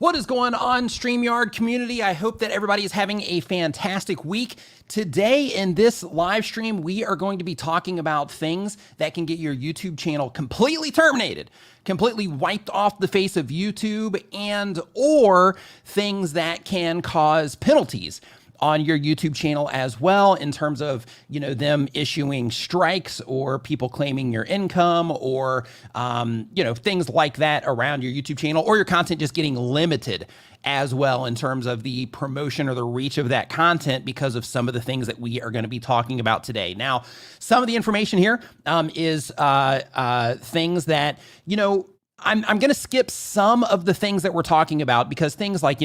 What is going on, StreamYard community? I hope that everybody is having a fantastic week. Today in this live stream, we are going to be talking about things that can get your YouTube channel completely terminated, completely wiped off the face of YouTube, and or things that can cause penalties on your YouTube channel as well, in terms of, them issuing strikes or people claiming your income or, things like that around your YouTube channel, or your content just getting limited as well in terms of the promotion or the reach of that content because of some of the things that we are going to be talking about today. Now, some of the information here is things that, I'm going to skip some of the things that we're talking about because things like,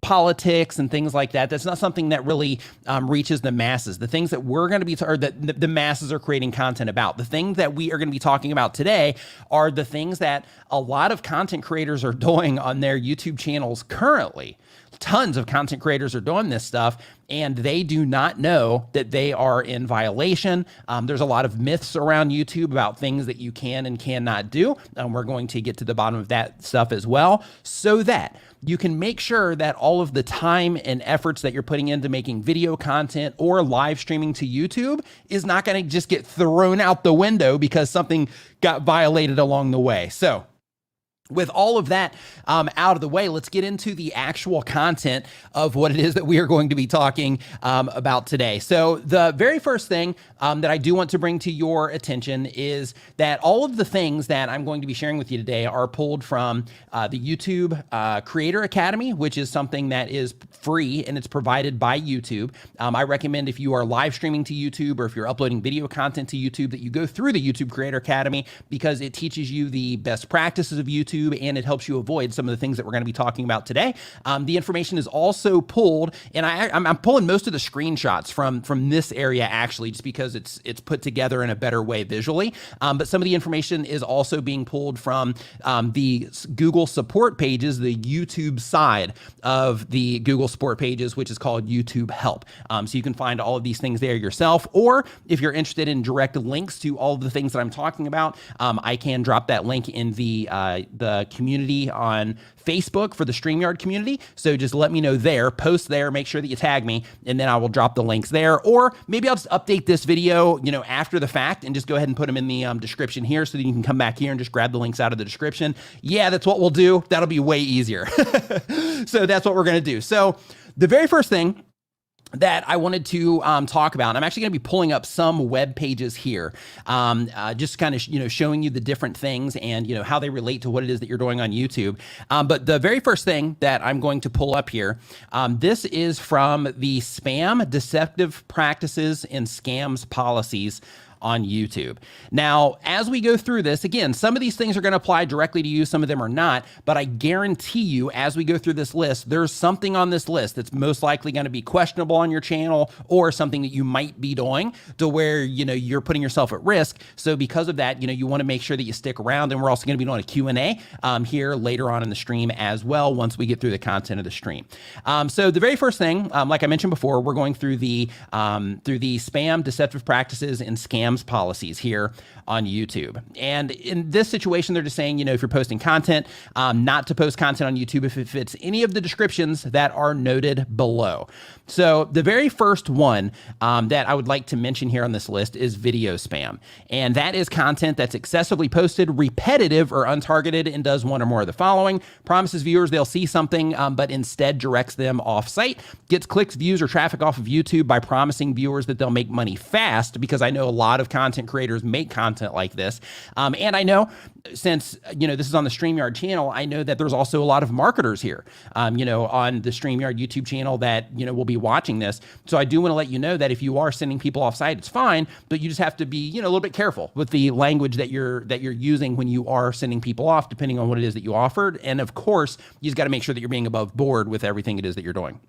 politics and things like that, that's not something that really reaches the masses. The things that we're going to be, or that the masses are creating content about. The things that we are going to be talking about today are the things that a lot of content creators are doing on their YouTube channels currently. Tons of content creators are doing this stuff, and they do not know that they are in violation. There's a lot of myths around YouTube about things that you can and cannot do. We're going to get to the bottom of that stuff as well, so that you can make sure that all of the time and efforts that you're putting into making video content or live streaming to YouTube is not going to just get thrown out the window because something got violated along the way. So, with all of that out of the way, let's get into the actual content of what it is that we are going to be talking about today. So the very first thing that I do want to bring to your attention is that all of the things that I'm going to be sharing with you today are pulled from the YouTube Creator Academy, which is something that is free and it's provided by YouTube. I recommend if you are live streaming to YouTube or if you're uploading video content to YouTube that you go through the YouTube Creator Academy because it teaches you the best practices of YouTube and it helps you avoid some of the things that we're going to be talking about today. The information is also pulled, and I'm pulling most of the screenshots from this area actually, just because it's put together in a better way visually. But some of the information is also being pulled from the Google support pages, the YouTube side of the Google support pages, which is called YouTube Help. So you can find all of these things there yourself, or if you're interested in direct links to all of the things that I'm talking about, I can drop that link in the community on Facebook for the StreamYard community. So just let me know there, post there, make sure that you tag me, and then I will drop the links there. Or maybe I'll just update this video, after the fact and just go ahead and put them in the description here so that you can come back here and just grab the links out of the description. Yeah, that's what we'll do. That'll be way easier. So that's what we're going to do. So the very first thing that I wanted to talk about, and I'm actually going to be pulling up some web pages here, just kind of showing you the different things and how they relate to what it is that you're doing on YouTube. But the very first thing that I'm going to pull up here, this is from the Spam, Deceptive Practices, and Scams Policies on YouTube. Now, as we go through this, again, some of these things are going to apply directly to you, some of them are not, but I guarantee you, as we go through this list, there's something on this list that's most likely going to be questionable on your channel or something that you might be doing to where, you're putting yourself at risk. So because of that, you want to make sure that you stick around, and we're also going to be doing a Q&A here later on in the stream as well, once we get through the content of the stream. So the very first thing, like I mentioned before, we're going through the Spam, Deceptive Practices, and Scams policies here on YouTube. And in this situation, they're just saying, if you're posting content, not to post content on YouTube if it fits any of the descriptions that are noted below. So the very first one that I would like to mention here on this list is video spam. And that is content that's excessively posted, repetitive, or untargeted, and does one or more of the following: promises viewers they'll see something, but instead directs them off-site; gets clicks, views, or traffic off of YouTube by promising viewers that they'll make money fast, because I know a lot of content creators make content like this. And I know, since, this is on the StreamYard channel, I know that there's also a lot of marketers here, on the StreamYard YouTube channel that, will be watching this. So I do want to let you know that if you are sending people off site, it's fine, but you just have to be, a little bit careful with the language that you're using when you are sending people off, depending on what it is that you offered. And of course, you just got to make sure that you're being above board with everything it is that you're doing.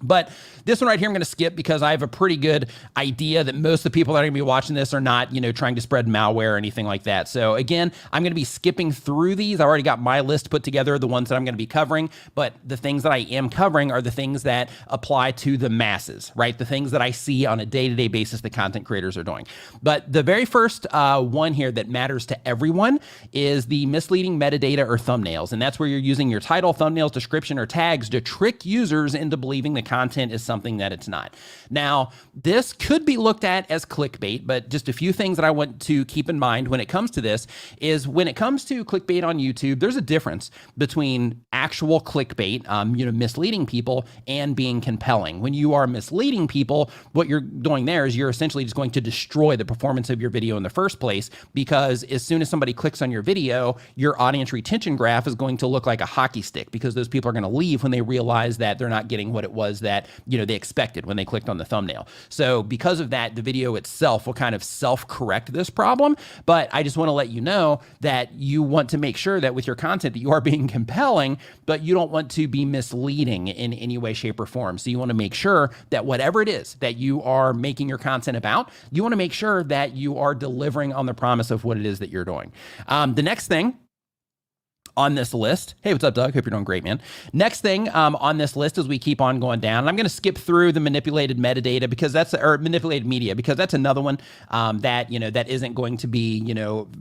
But this one right here, I'm going to skip because I have a pretty good idea that most of the people that are going to be watching this are not, trying to spread malware or anything like that. So again, I'm going to be skipping through these. I already got my list put together, the ones that I'm going to be covering, but the things that I am covering are the things that apply to the masses, right? The things that I see on a day-to-day basis that content creators are doing. But the very first one here that matters to everyone is the misleading metadata or thumbnails. And that's where you're using your title, thumbnails, description, or tags to trick users into believing the content is something that it's not. Now, this could be looked at as clickbait, but just a few things that I want to keep in mind when it comes to this is when it comes to clickbait on YouTube, there's a difference between actual clickbait, misleading people, and being compelling. When you are misleading people, what you're doing there is you're essentially just going to destroy the performance of your video in the first place, because as soon as somebody clicks on your video, your audience retention graph is going to look like a hockey stick, because those people are going to leave when they realize that they're not getting what it was that they expected when they clicked on the thumbnail. So because of that, the video itself will kind of self-correct this problem. But I just want to let you know that you want to make sure that with your content that you are being compelling, but you don't want to be misleading in any way, shape, or form. So you want to make sure that whatever it is that you are making your content about, you want to make sure that you are delivering on the promise of what it is that you're doing. The next thing on this list. Hey, what's up, Doug? Hope you're doing great, man. Next thing on this list as we keep on going down, and I'm going to skip through the manipulated metadata because or manipulated media, because that's another one that, that isn't going to be,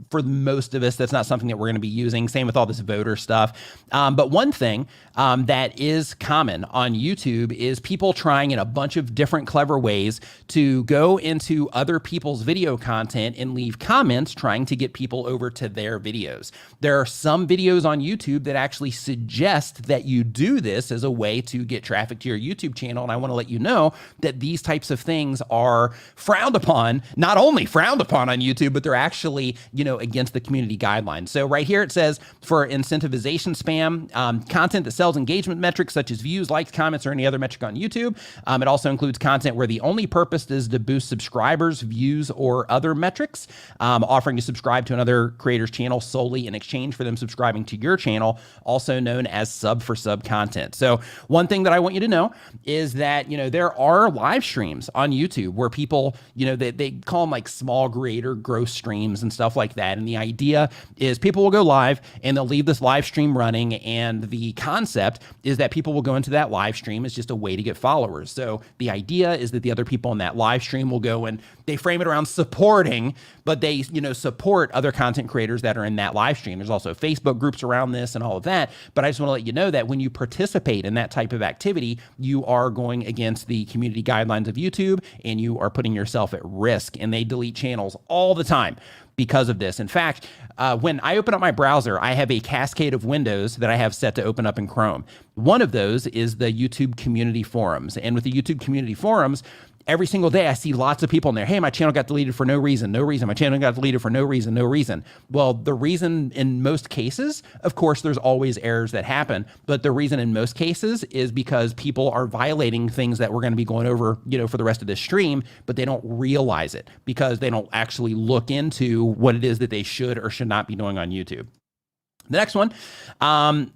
for most of us, that's not something that we're going to be using. Same with all this voter stuff. But one thing that is common on YouTube is people trying in a bunch of different clever ways to go into other people's video content and leave comments trying to get people over to their videos. There are some videos on YouTube that actually suggest that you do this as a way to get traffic to your YouTube channel. And I want to let you know that these types of things are frowned upon, not only frowned upon on YouTube, but they're actually, against the community guidelines. So right here, it says for incentivization spam, content that sells engagement metrics such as views, likes, comments, or any other metric on YouTube. It also includes content where the only purpose is to boost subscribers, views, or other metrics, offering to subscribe to another creator's channel solely in exchange for them subscribing to your channel, also known as sub for sub content. So one thing that I want you to know is that, there are live streams on YouTube where people, they call them like small creator growth streams and stuff like that. And the idea is people will go live and they'll leave this live stream running. And the concept is that people will go into that live stream as just a way to get followers. So the idea is that the other people in that live stream will go and they frame it around supporting, but they, support other content creators that are in that live stream. There's also Facebook groups around this and all of that. But I just want to let you know that when you participate in that type of activity, you are going against the community guidelines of YouTube and you are putting yourself at risk, and they delete channels all the time because of this. In fact, when I open up my browser, I have a cascade of windows that I have set to open up in Chrome. One of those is the YouTube community forums. And with the YouTube community forums, every single day I see lots of people in there. Hey, my channel got deleted for no reason, no reason. My channel got deleted for no reason, no reason. Well, the reason in most cases, of course, there's always errors that happen, but the reason in most cases is because people are violating things that we're going to be going over, for the rest of this stream, but they don't realize it because they don't actually look into what it is that they should or should not be doing on YouTube. The next one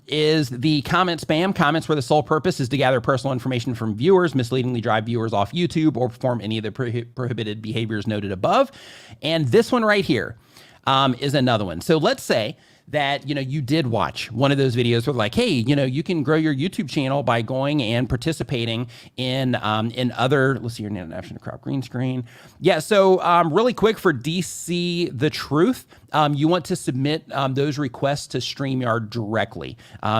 is the comment spam. Comments where the sole purpose is to gather personal information from viewers, misleadingly drive viewers off YouTube, or perform any of the prohibited behaviors noted above. And this one right here is another one. So let's say that, you did watch one of those videos where like, hey, you can grow your YouTube channel by going and participating in other, let's see, your option to crop green screen. Yeah. So really quick for DC The Truth, you want to submit those requests to StreamYard directly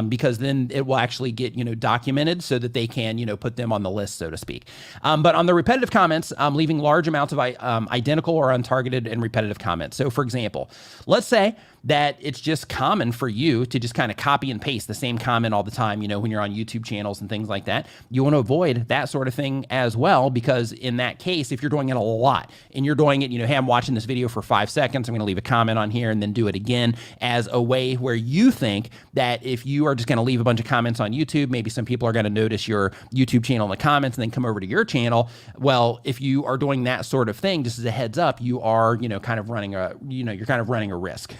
because then it will actually get, documented so that they can, put them on the list, so to speak. But on the repetitive comments, leaving large amounts of identical or untargeted and repetitive comments. So for example, let's say that it's just common for you to just kind of copy and paste the same comment all the time, when you're on YouTube channels and things like that. You want to avoid that sort of thing as well, because in that case, if you're doing it a lot and you're doing it, hey, I'm watching this video for 5 seconds, I'm going to leave a comment on here and then do it again as a way where you think that if you are just going to leave a bunch of comments on YouTube, maybe some people are going to notice your YouTube channel in the comments and then come over to your channel. Well, if you are doing that sort of thing, just as a heads up, you are, kind of running a, you're kind of running a risk.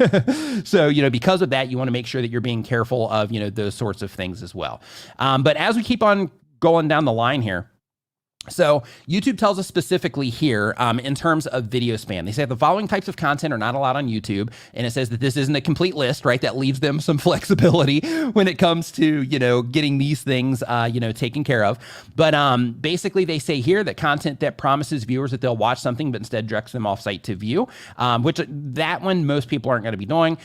So, because of that, you want to make sure that you're being careful of, those sorts of things as well. But as we keep on going down the line here. So YouTube tells us specifically here in terms of video spam, they say the following types of content are not allowed on YouTube. And it says that this isn't a complete list, right? That leaves them some flexibility when it comes to, getting these things, taken care of. But basically they say here that content that promises viewers that they'll watch something, but instead directs them off site to view, which that one most people aren't going to be doing.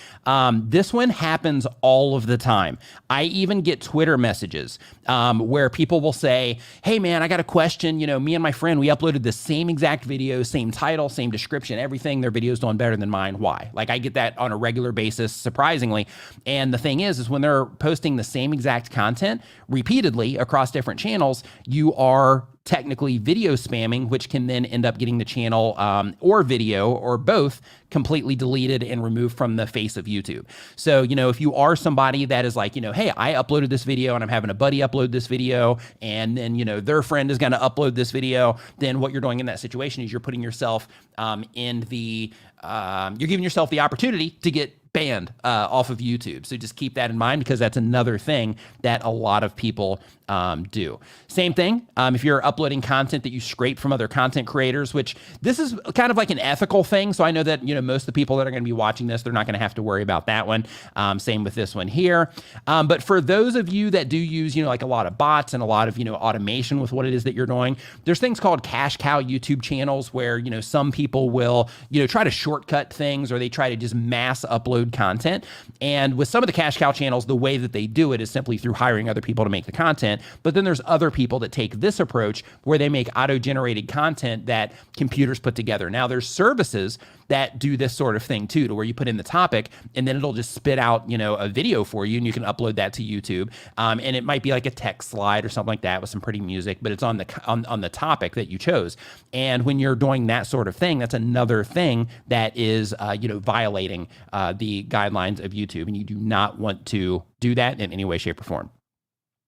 This one happens all of the time. I even get Twitter messages where people will say, hey man, I got a question. Me and my friend, we uploaded the same exact video, same title, same description, everything. Their video's doing better than mine. Why? Like I get that on a regular basis, surprisingly. And the thing is when they're posting the same exact content repeatedly across different channels, you are technically video spamming, which can then end up getting the channel or video or both completely deleted and removed from the face of YouTube. So, if you are somebody that is like, hey, I uploaded this video and I'm having a buddy upload this video and then, their friend is going to upload this video, then what you're doing in that situation is you're putting yourself you're giving yourself the opportunity to get banned off of YouTube. So just keep that in mind because that's another thing that a lot of people do. Same thing if you're uploading content that you scrape from other content creators, which this is kind of like an ethical thing. So I know that, most of the people that are going to be watching this, they're not going to have to worry about that one. Same with this one here. But for those of you that do use, like a lot of bots and a lot of, automation with what it is that you're doing, there's things called cash cow YouTube channels where, some people will, try to shortcut things or they try to just mass upload content. And with some of the cash cow channels, the way that they do it is simply through hiring other people to make the content. But then there's other people that take this approach where they make auto-generated content that computers put together. Now there's services that do this sort of thing too, to where you put in the topic and then it'll just spit out, a video for you and you can upload that to YouTube. And it might be like a text slide or something like that with some pretty music, but it's on the topic that you chose. And when you're doing that sort of thing, that's another thing that is, violating the guidelines of YouTube, and you do not want to do that in any way, shape, or form.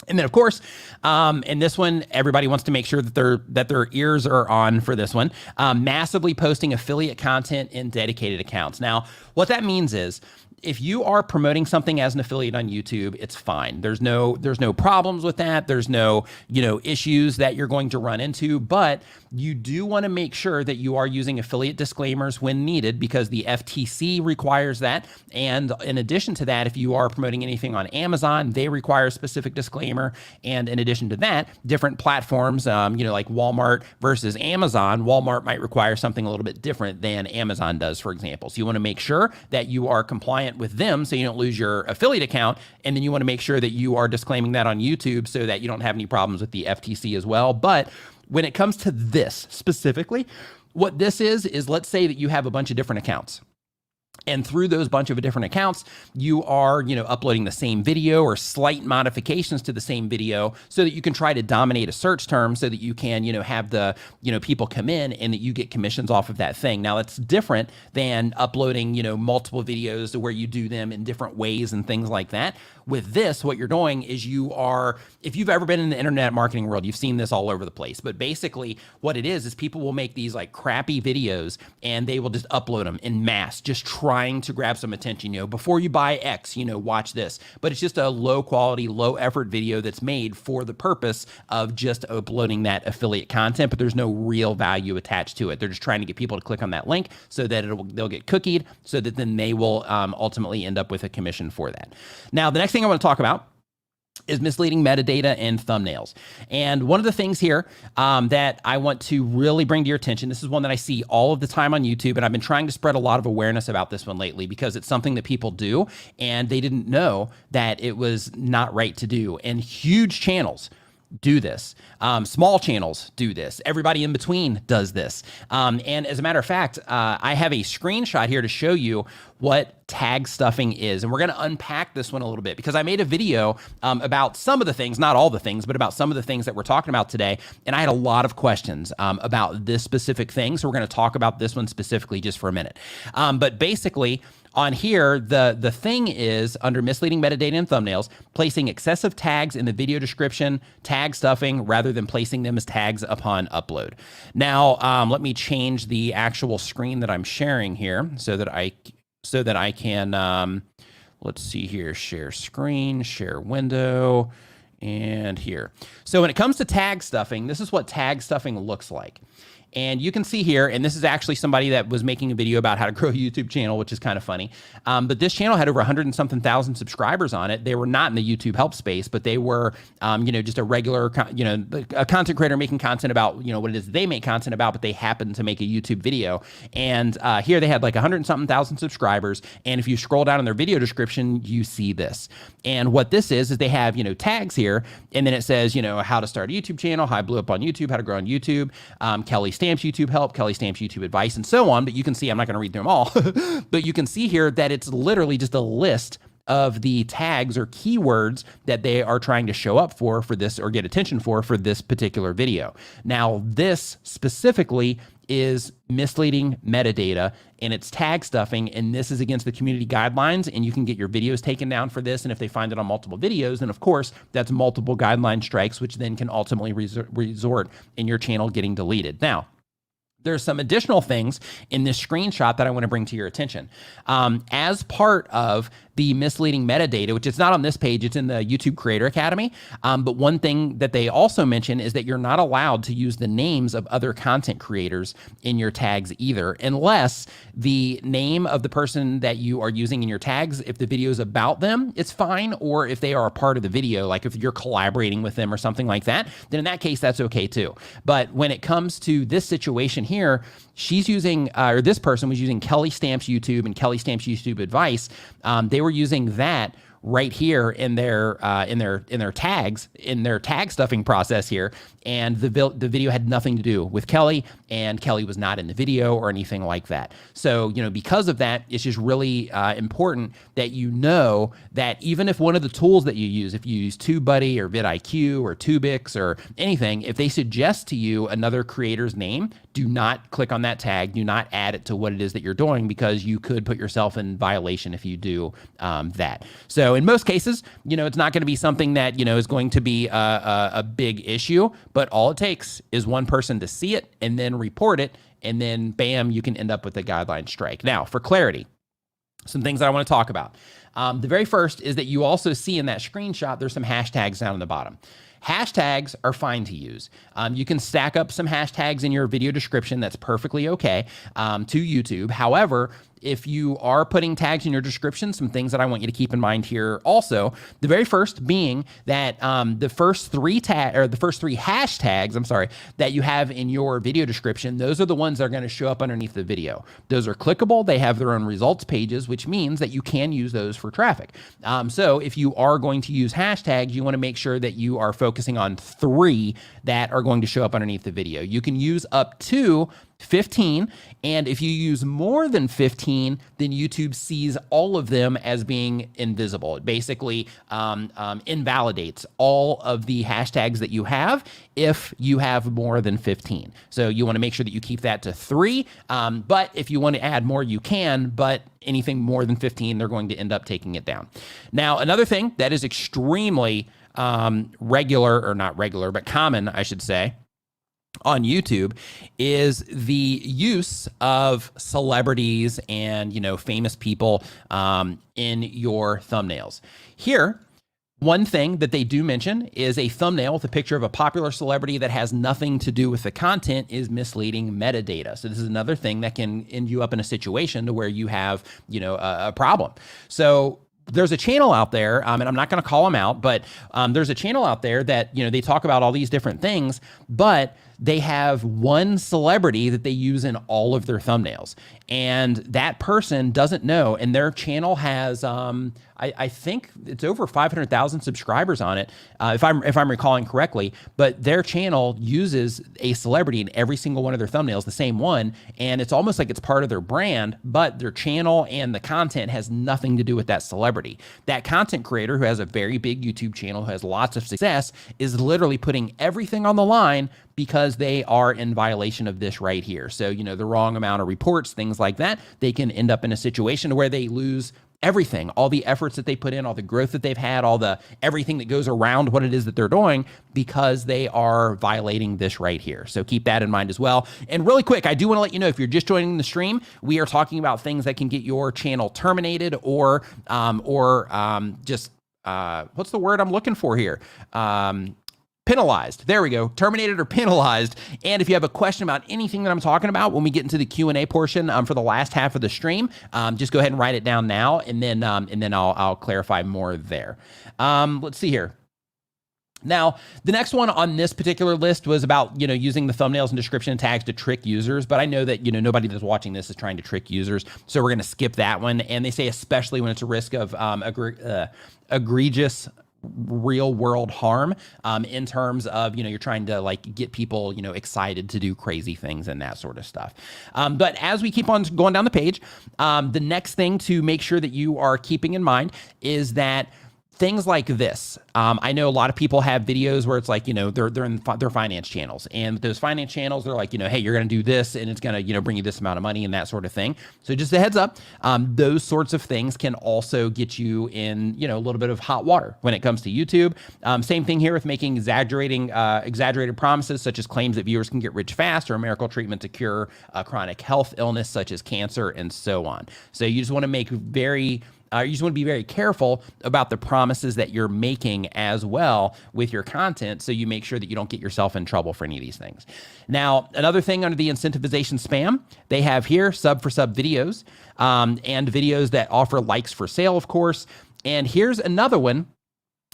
And then, of course, in this one, everybody wants to make sure that their ears are on for this one. Massively posting affiliate content in dedicated accounts. Now, what that means is, if you are promoting something as an affiliate on YouTube, it's fine. There's no problems with that. There's no, issues that you're going to run into, but you do want to make sure that you are using affiliate disclaimers when needed because the FTC requires that. And in addition to that, if you are promoting anything on Amazon, they require a specific disclaimer. And in addition to that, different platforms, like Walmart versus Amazon, Walmart might require something a little bit different than Amazon does, for example. So you want to make sure that you are compliant with them so you don't lose your affiliate account. And then you want to make sure that you are disclaiming that on YouTube so that you don't have any problems with the FTC as well. But when it comes to this specifically, what this is let's say that you have a bunch of different accounts. And through those bunch of different accounts, you are, uploading the same video or slight modifications to the same video so that you can try to dominate a search term so that you can, have the, people come in and that you get commissions off of that thing. Now, that's different than uploading, multiple videos where you do them in different ways and things like that. With this, what you're doing is if you've ever been in the internet marketing world, you've seen this all over the place. But basically what it is people will make these like crappy videos and they will just upload them in mass, just trying to grab some attention. Before you buy X, watch this. But it's just a low quality, low effort video that's made for the purpose of just uploading that affiliate content, but there's no real value attached to it. They're just trying to get people to click on that link so that they'll get cookied so that then they will ultimately end up with a commission for that. Now, the next thing I want to talk about is misleading metadata and thumbnails. And one of the things here that I want to really bring to your attention, this is one that I see all of the time on YouTube, and I've been trying to spread a lot of awareness about this one lately because it's something that people do and they didn't know that it was not right to do. And huge channels do this. Small channels do this. Everybody in between does this. And as a matter of fact, I have a screenshot here to show you what tag stuffing is. And we're going to unpack this one a little bit because I made a video about some of the things, not all the things, but about some of the things that we're talking about today. And I had a lot of questions about this specific thing. So we're going to talk about this one specifically just for a minute. But basically, on here, the thing is under misleading metadata and thumbnails, placing excessive tags in the video description, tag stuffing, rather than placing them as tags upon upload. Now, let me change the actual screen that I'm sharing here so that I can, let's see here, share screen, share window, and here. So when it comes to tag stuffing, this is what tag stuffing looks like. And you can see here, and this is actually somebody that was making a video about how to grow a YouTube channel, which is kind of funny. But this channel had over 100 and something thousand subscribers on it. They were not in the YouTube help space, but they were, just a regular, a content creator making content about, what it is they make content about, but they happened to make a YouTube video. And here they had like 100 and something thousand subscribers. And if you scroll down in their video description, you see this. And what this is they have, tags here, and then it says, how to start a YouTube channel, how I blew up on YouTube, how to grow on YouTube, Kelly Stamps YouTube help, Kelly Stamps YouTube advice, and so on. But you can see, I'm not going to read them all, but you can see here that it's literally just a list of the tags or keywords that they are trying to show up for this or get attention for this particular video. Now, this specifically is misleading metadata, and it's tag stuffing, and this is against the community guidelines, and you can get your videos taken down for this. And if they find it on multiple videos, then of course that's multiple guideline strikes, which then can ultimately resort in your channel getting deleted. Now, there's some additional things in this screenshot that I want to bring to your attention. As part of the misleading metadata, which is not on this page, it's in the YouTube Creator Academy. But one thing that they also mention is that you're not allowed to use the names of other content creators in your tags either, unless the name of the person that you are using in your tags, if the video is about them, it's fine. Or if they are a part of the video, like if you're collaborating with them or something like that, then in that case, that's okay too. But when it comes to this situation here, she's using, or this person was using Kelly Stamps YouTube and Kelly Stamps YouTube advice. They were using that right here in their tags, in their tag stuffing process here. And the video had nothing to do with Kelly, and Kelly was not in the video or anything like that. So, because of that, it's just really important that that even if one of the tools that you use, if you use TubeBuddy or vidIQ or Tubix or anything, if they suggest to you another creator's name, do not click on that tag. Do not add it to what it is that you're doing, because you could put yourself in violation if you do that. So in most cases, it's not going to be something that, is going to be a big issue, but all it takes is one person to see it and then report it, and then bam, you can end up with a guideline strike. Now, for clarity, some things that I want to talk about. The very first is that you also see in that screenshot, there's some hashtags down in the bottom. Hashtags are fine to use. You can stack up some hashtags in your video description. That's perfectly okay to YouTube. However, if you are putting tags in your description, some things that I want you to keep in mind here also. The very first being that the first three hashtags, that you have in your video description, those are the ones that are going to show up underneath the video. Those are clickable. They have their own results pages, which means that you can use those for traffic. So if you are going to use hashtags, you want to make sure that you are focusing on 3 that are going to show up underneath the video. You can use up to 15, and if you use more than 15, then YouTube sees all of them as being invisible. It basically invalidates all of the hashtags that you have if you have more than 15. So you want to make sure that you keep that to 3, but if you want to add more, you can, but anything more than 15, they're going to end up taking it down. Now, another thing that is extremely regular, or not regular, but common, I should say, on YouTube is the use of celebrities and, famous people in your thumbnails. Here, one thing that they do mention is a thumbnail with a picture of a popular celebrity that has nothing to do with the content is misleading metadata. So this is another thing that can end you up in a situation to where you have, a problem. So there's a channel out there, and I'm not going to call them out, but there's a channel out there that, they talk about all these different things, but they have one celebrity that they use in all of their thumbnails. And that person doesn't know, and their channel has, I think it's over 500,000 subscribers on it, if I'm recalling correctly. But their channel uses a celebrity in every single one of their thumbnails, the same one, and it's almost like it's part of their brand. But their channel and the content has nothing to do with that celebrity. That content creator who has a very big YouTube channel, who has lots of success, is literally putting everything on the line because they are in violation of this right here. So, the wrong amount of reports, things like that, they can end up in a situation where they lose everything, all the efforts that they put in, all the growth that they've had, everything that goes around what it is that they're doing, because they are violating this right here. So keep that in mind as well. And really quick, I do want to let you know, if you're just joining the stream, we are talking about things that can get your channel terminated or just what's the word I'm looking for here? Penalized. There we go. Terminated or penalized. And if you have a question about anything that I'm talking about when we get into the Q&A portion for the last half of the stream, just go ahead and write it down now, and then I'll clarify more there. Let's see here. Now, the next one on this particular list was about, using the thumbnails and description tags to trick users. But I know that, nobody that's watching this is trying to trick users. So we're going to skip that one. And they say, especially when it's a risk of egregious real world harm, in terms of, you're trying to like get people, excited to do crazy things and that sort of stuff. But as we keep on going down the page, the next thing to make sure that you are keeping in mind is that things like this. I know a lot of people have videos where it's like, they're in their finance channels, and those finance channels, they're like, hey, you're going to do this and it's going to, bring you this amount of money and that sort of thing. So just a heads up, those sorts of things can also get you in, a little bit of hot water when it comes to YouTube. Same thing here with making exaggerated promises, such as claims that viewers can get rich fast or a miracle treatment to cure a chronic health illness such as cancer and so on. So you just want to make you just want to be very careful about the promises that you're making as well with your content, so you make sure that you don't get yourself in trouble for any of these things. Now, another thing under the incentivization spam, they have here sub for sub videos, and videos that offer likes for sale, of course. And here's another one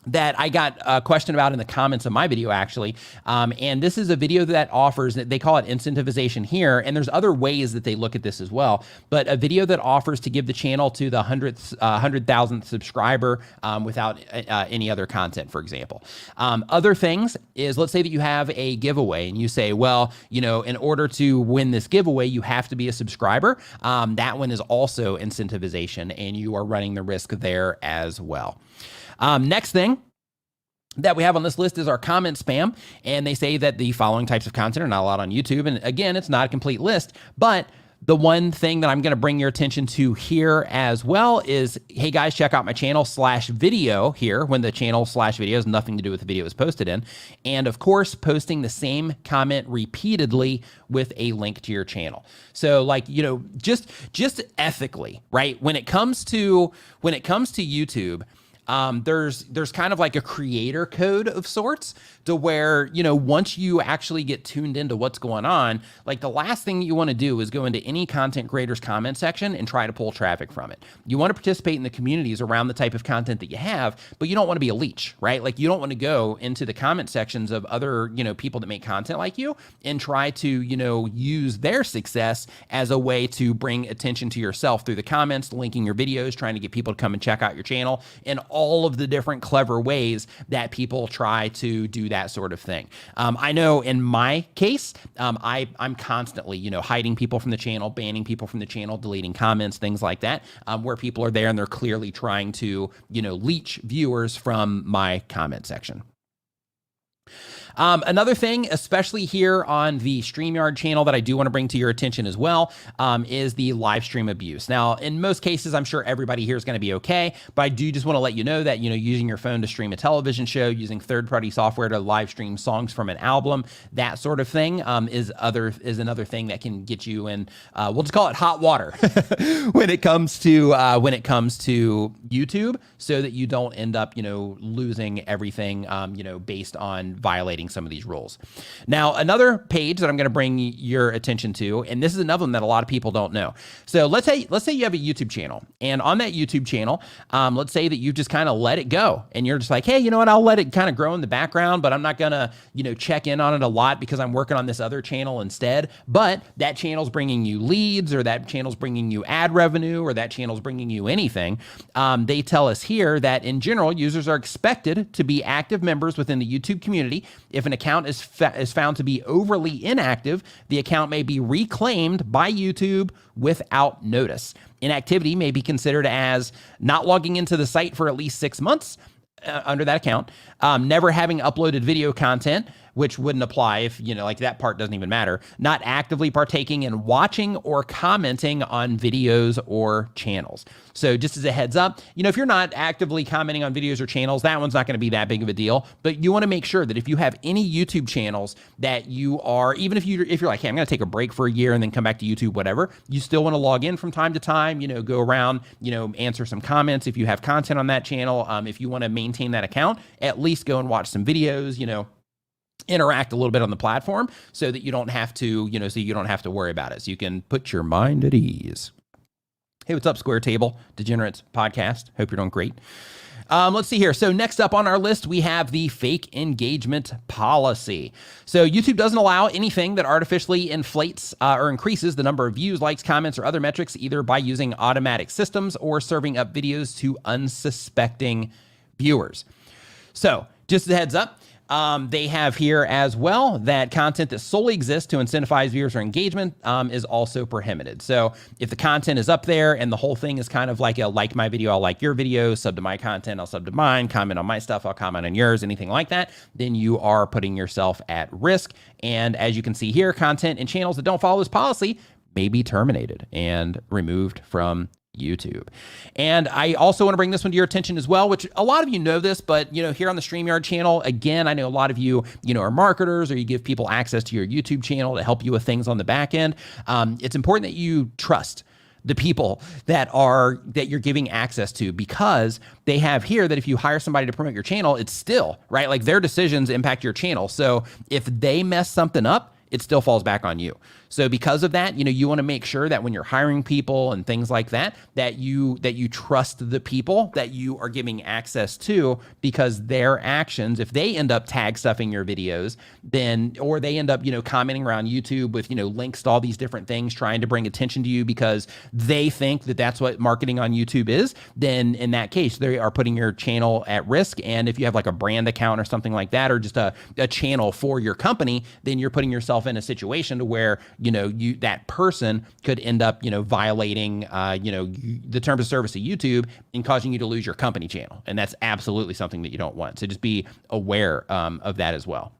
that I got a question about in the comments of my video, actually. And this is a video that offers, they call it incentivization here, and there's other ways that they look at this as well, but a video that offers to give the channel to the 100,000th subscriber without any other content, for example. Other things is, let's say that you have a giveaway and you say, well, in order to win this giveaway, you have to be a subscriber. That one is also incentivization, and you are running the risk there as well. Next thing that we have on this list is our comment spam, and they say that the following types of content are not allowed on YouTube. And again, it's not a complete list, but the one thing that I'm going to bring your attention to here as well is, hey guys, check out my channel /video here, when the channel /video has nothing to do with the video it's posted in. And of course, posting the same comment repeatedly with a link to your channel. So like, just ethically, right? When it comes to YouTube, there's kind of like a creator code of sorts, to where, once you actually get tuned into what's going on, like the last thing you want to do is go into any content creator's comment section and try to pull traffic from it. You want to participate in the communities around the type of content that you have, but you don't want to be a leech, right? Like you don't want to go into the comment sections of other, people that make content like you and try to, use their success as a way to bring attention to yourself through the comments, linking your videos, trying to get people to come and check out your channel, and all of the different clever ways that people try to do that sort of thing. I know in my case, I'm constantly, hiding people from the channel, banning people from the channel, deleting comments, things like that, where people are there and they're clearly trying to, leech viewers from my comment section. Another thing, especially here on the StreamYard channel, that I do want to bring to your attention as well, is the live stream abuse. Now, in most cases, I'm sure everybody here is going to be okay, but I do just want to let you know that, using your phone to stream a television show, using third-party software to live stream songs from an album, that sort of thing, is another thing that can get you in, we'll just call it hot water when it comes to YouTube, so that you don't end up, losing everything, based on violating some of these rules. Now, another page that I'm going to bring your attention to, and this is another one that a lot of people don't know. So let's say you have a YouTube channel, and on that YouTube channel, let's say that you just kind of let it go, and you're just like, hey, you know what? I'll let it kind of grow in the background, but I'm not going to, check in on it a lot because I'm working on this other channel instead. But that channel's bringing you leads, or that channel's bringing you ad revenue, or that channel's bringing you anything. They tell us here that in general, users are expected to be active members within the YouTube community. If an account is found to be overly inactive, the account may be reclaimed by YouTube without notice. Inactivity may be considered as not logging into the site for at least 6 months under that account, never having uploaded video content, which wouldn't apply if, like that part doesn't even matter. Not actively partaking in watching or commenting on videos or channels. So just as a heads up, if you're not actively commenting on videos or channels, that one's not going to be that big of a deal. But you want to make sure that if you have any YouTube channels that you are, even if you're like, hey, I'm going to take a break for a year and then come back to YouTube, whatever, you still want to log in from time to time, go around, answer some comments if you have content on that channel. If you want to maintain that account, at least go and watch some videos, interact a little bit on the platform so that you don't have to, so you don't have to worry about it. So you can put your mind at ease. Hey, what's up, Square Table Degenerates podcast? Hope you're doing great. Let's see here. So next up on our list, we have the fake engagement policy. So YouTube doesn't allow anything that artificially inflates or increases the number of views, likes, comments, or other metrics, either by using automatic systems or serving up videos to unsuspecting viewers. So just a heads up. They have here as well that content that solely exists to incentivize viewers or engagement is also prohibited. So if the content is up there and the whole thing is kind of like a like my video, I'll like your video, sub to my content, I'll sub to mine, comment on my stuff, I'll comment on yours, anything like that, then you are putting yourself at risk. And as you can see here, content and channels that don't follow this policy may be terminated and removed from YouTube. And I also want to bring this one to your attention as well, which a lot of you know this, but here on the StreamYard channel, again, I know a lot of you, are marketers, or you give people access to your YouTube channel to help you with things on the back end. It's important that you trust the people that you're giving access to, because they have here that if you hire somebody to promote your channel, it's still, right? Like their decisions impact your channel. So if they mess something up, it still falls back on you. So because of that, you want to make sure that when you're hiring people and things like that, that you trust the people that you are giving access to, because their actions, if they end up tag stuffing your videos, then, or they end up, commenting around YouTube with, links to all these different things, trying to bring attention to you because they think that that's what marketing on YouTube is, then in that case, they are putting your channel at risk. And if you have like a brand account or something like that, or just a channel for your company, then you're putting yourself in a situation to where, that person could end up, violating, the terms of service of YouTube and causing you to lose your company channel. And that's absolutely something that you don't want. So just be aware of that as well.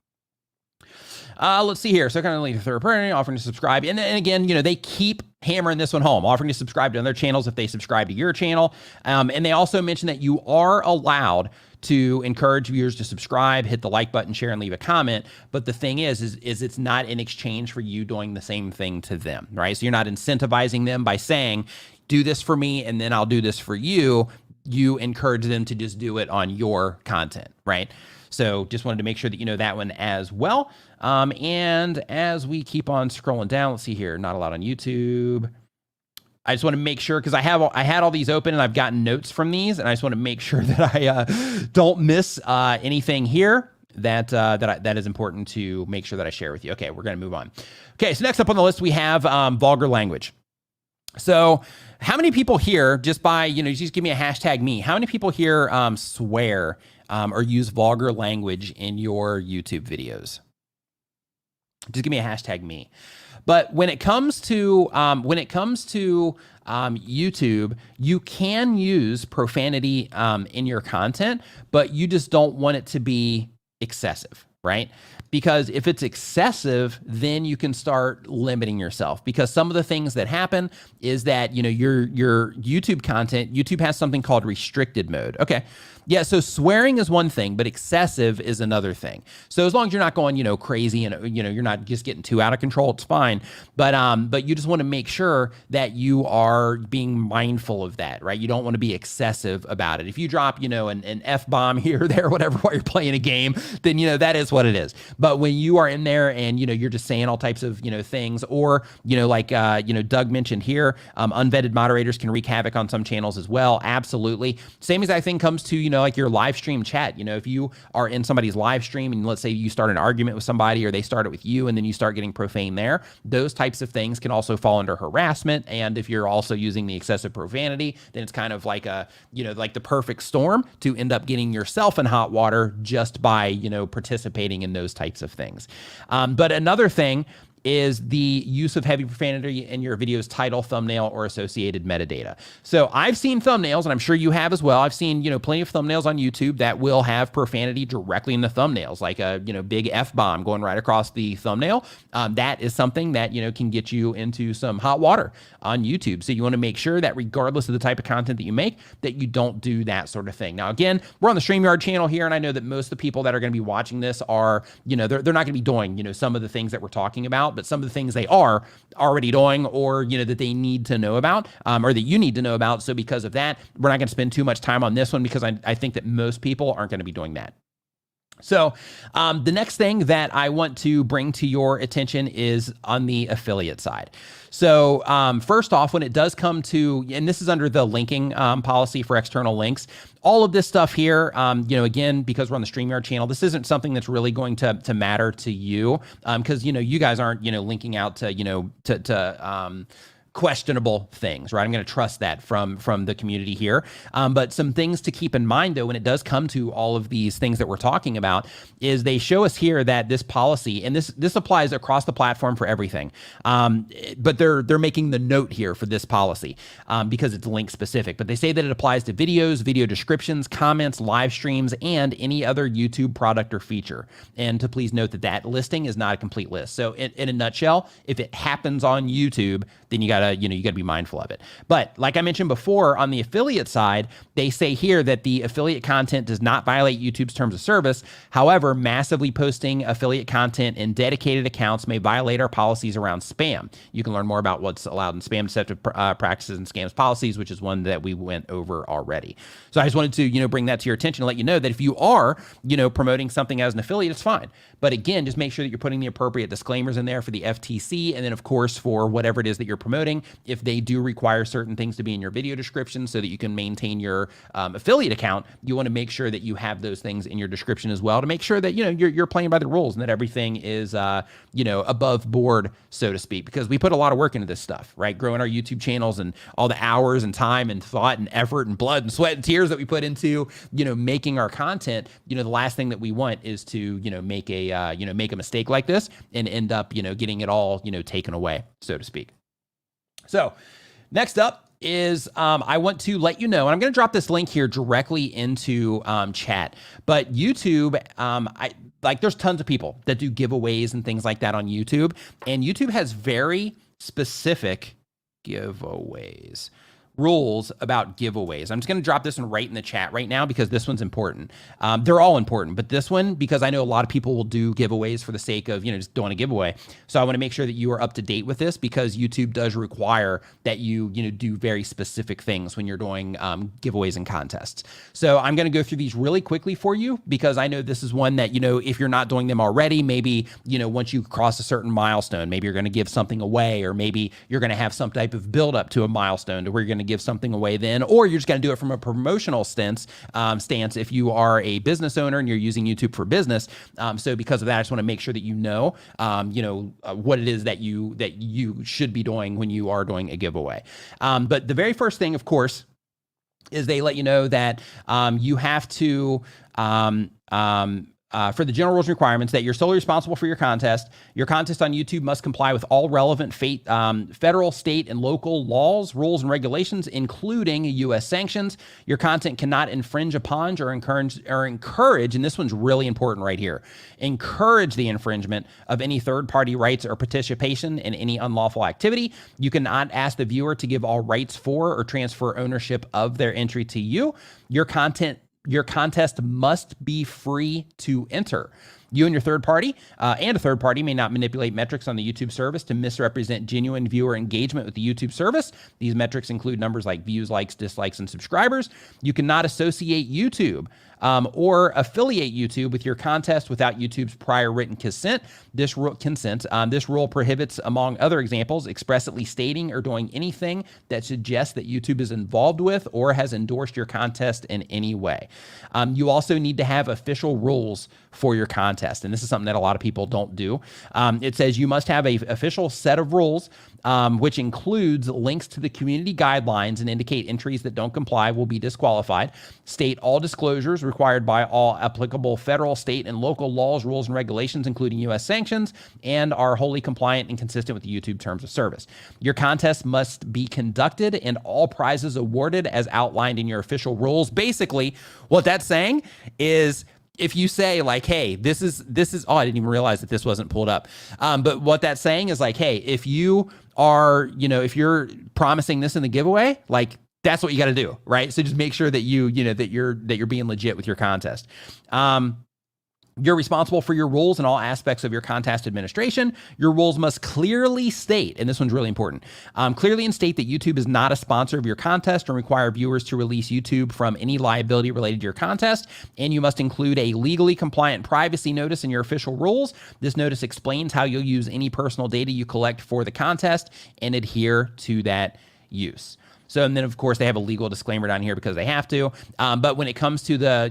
Let's see here. So kind of like third party, offering to subscribe. And again, they keep hammering this one home, offering to subscribe to other channels if they subscribe to your channel. And they also mention that you are allowed to encourage viewers to subscribe, hit the like button, share, and leave a comment. But the thing is it's not in exchange for you doing the same thing to them, right? So you're not incentivizing them by saying, do this for me, and then I'll do this for you. You encourage them to just do it on your content, right? So just wanted to make sure that you know that one as well. And as we keep on scrolling down, let's see here, not allowed on YouTube. I just want to make sure, because I had all these open and I've gotten notes from these, and I just want to make sure that I don't miss anything here that is important to make sure that I share with you. Okay, we're going to move on. Okay, so next up on the list, we have vulgar language. So how many people here, just by, just give me a hashtag me, how many people here swear or use vulgar language in your YouTube videos? Just give me a hashtag me. But when it comes to YouTube, you can use profanity in your content, but you just don't want it to be excessive, right? Because if it's excessive, then you can start limiting yourself. Because some of the things that happen is that, your YouTube content, YouTube has something called restricted mode. Okay. Yeah, so swearing is one thing, but excessive is another thing. So as long as you're not going, crazy and, you're not just getting too out of control, it's fine. But you just want to make sure that you are being mindful of that, right? You don't want to be excessive about it. If you drop, an F-bomb here or there, whatever, while you're playing a game, then, that is what it is. But when you are in there and, you're just saying all types of, things, or, like, Doug mentioned here, unvetted moderators can wreak havoc on some channels as well. Absolutely. Same as I think comes to, like your live stream chat. If you are in somebody's live stream and let's say you start an argument with somebody or they start it with you and then you start getting profane there, those types of things can also fall under harassment. And if you're also using the excessive profanity, then it's kind of like like the perfect storm to end up getting yourself in hot water just by, participating in those types of things. But another thing is the use of heavy profanity in your video's title, thumbnail, or associated metadata. So I've seen thumbnails, and I'm sure you have as well. I've seen, plenty of thumbnails on YouTube that will have profanity directly in the thumbnails, like a, big F-bomb going right across the thumbnail. That is something that, can get you into some hot water on YouTube. So you want to make sure that regardless of the type of content that you make, that you don't do that sort of thing. Now, again, we're on the StreamYard channel here, and I know that most of the people that are going to be watching this are, they're not going to be doing, some of the things that we're talking about, but some of the things they are already doing, or, that they need to know about, or that you need to know about. So because of that, we're not going to spend too much time on this one, because I think that most people aren't going to be doing that. So the next thing that I want to bring to your attention is on the affiliate side. So first off, when it does come to, and this is under the linking policy for external links, all of this stuff here, again, because we're on the StreamYard channel, this isn't something that's really going to matter to you, because, you guys aren't, linking out to, questionable things, right? I'm going to trust that from the community here. But some things to keep in mind, though, when it does come to all of these things that we're talking about, is they show us here that this policy, and this applies across the platform for everything, but they're making the note here for this policy because it's link specific. But they say that it applies to videos, video descriptions, comments, live streams, and any other YouTube product or feature. And to please note that that listing is not a complete list. So in a nutshell, if it happens on YouTube, then you gotta be mindful of it. But like I mentioned before, on the affiliate side, they say here that the affiliate content does not violate YouTube's terms of service. However, massively posting affiliate content in dedicated accounts may violate our policies around spam. You can learn more about what's allowed in spam deceptive practices and scams policies, which is one that we went over already. So I just wanted to, bring that to your attention and let you know that if you are, promoting something as an affiliate, it's fine. But again, just make sure that you're putting the appropriate disclaimers in there for the FTC, and then of course for whatever it is that you're promoting, if they do require certain things to be in your video description so that you can maintain your affiliate account, you want to make sure that you have those things in your description as well to make sure that, you're playing by the rules and that everything is, above board, so to speak, because we put a lot of work into this stuff, right? Growing our YouTube channels and all the hours and time and thought and effort and blood and sweat and tears that we put into, making our content, the last thing that we want is to, make a mistake like this and end up, getting it all, taken away, so to speak. So next up is I want to let you know, and I'm going to drop this link here directly into chat, but YouTube, there's tons of people that do giveaways and things like that on YouTube, and YouTube has very specific giveaways. Rules about giveaways. I'm just going to drop this one right in the chat right now because this one's important. They're all important, but this one, because I know a lot of people will do giveaways for the sake of, just doing a giveaway. So I want to make sure that you are up to date with this because YouTube does require that you, do very specific things when you're doing giveaways and contests. So I'm going to go through these really quickly for you because I know this is one that, if you're not doing them already, maybe, once you cross a certain milestone, maybe you're going to give something away, or maybe you're going to have some type of build up to a milestone to where you're going to give something away then, or you're just going to do it from a promotional stance if you are a business owner and you're using YouTube for business. So because of that, I just want to make sure that what it is that you should be doing when you are doing a giveaway. But the very first thing, of course, is they let you know that you have to for the general rules and requirements that you're solely responsible for your contest. Your contest on YouTube must comply with all relevant federal, state, and local laws, rules, and regulations, including U.S. sanctions. Your content cannot infringe upon or encourage, and this one's really important right here, encourage the infringement of any third-party rights or participation in any unlawful activity. You cannot ask the viewer to give all rights for or transfer ownership of their entry to you. Your contest must be free to enter. You and your third party and a third party may not manipulate metrics on the YouTube service to misrepresent genuine viewer engagement with the YouTube service. These metrics include numbers like views, likes, dislikes, and subscribers. You cannot associate YouTube or affiliate YouTube with your contest without YouTube's prior written consent. This rule prohibits, among other examples, expressly stating or doing anything that suggests that YouTube is involved with or has endorsed your contest in any way. You also need to have official rules for your contest. contest. And this is something that a lot of people don't do. It says you must have a official set of rules, which includes links to the community guidelines and indicate entries that don't comply will be disqualified. State all disclosures required by all applicable federal, state, and local laws, rules, and regulations, including U.S. sanctions, and are wholly compliant and consistent with the YouTube terms of service. Your contest must be conducted and all prizes awarded as outlined in your official rules. Basically, what that's saying is, if you say like, hey, this is, oh, I didn't even realize that this wasn't pulled up. But what that's saying is like, hey, if you are, if you're promising this in the giveaway, like that's what you got to do, right? So just make sure that that you're being legit with your contest. You're responsible for your rules in all aspects of your contest administration. Your rules must clearly state, and this one's really important, clearly state that YouTube is not a sponsor of your contest and require viewers to release YouTube from any liability related to your contest. And you must include a legally compliant privacy notice in your official rules. This notice explains how you'll use any personal data you collect for the contest and adhere to that use. So, and then of course they have a legal disclaimer down here because they have to. But when it comes to the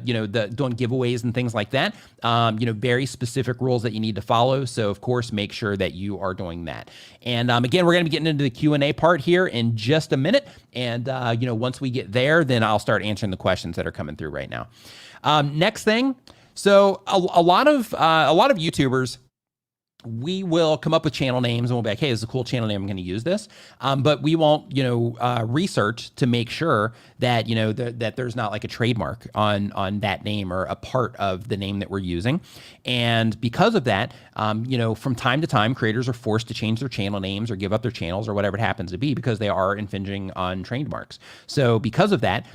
doing giveaways and things like that, very specific rules that you need to follow. So of course, make sure that you are doing that. And again, we're going to be getting into the Q&A part here in just a minute. And once we get there, then I'll start answering the questions that are coming through right now. Next thing. So a lot of YouTubers, we will come up with channel names and we'll be like, hey, this is a cool channel name, I'm going to use this. But we won't, research to make sure that, that there's not like a trademark on that name or a part of the name that we're using. And because of that, from time to time, creators are forced to change their channel names or give up their channels or whatever it happens to be because they are infringing on trademarks. So because of that,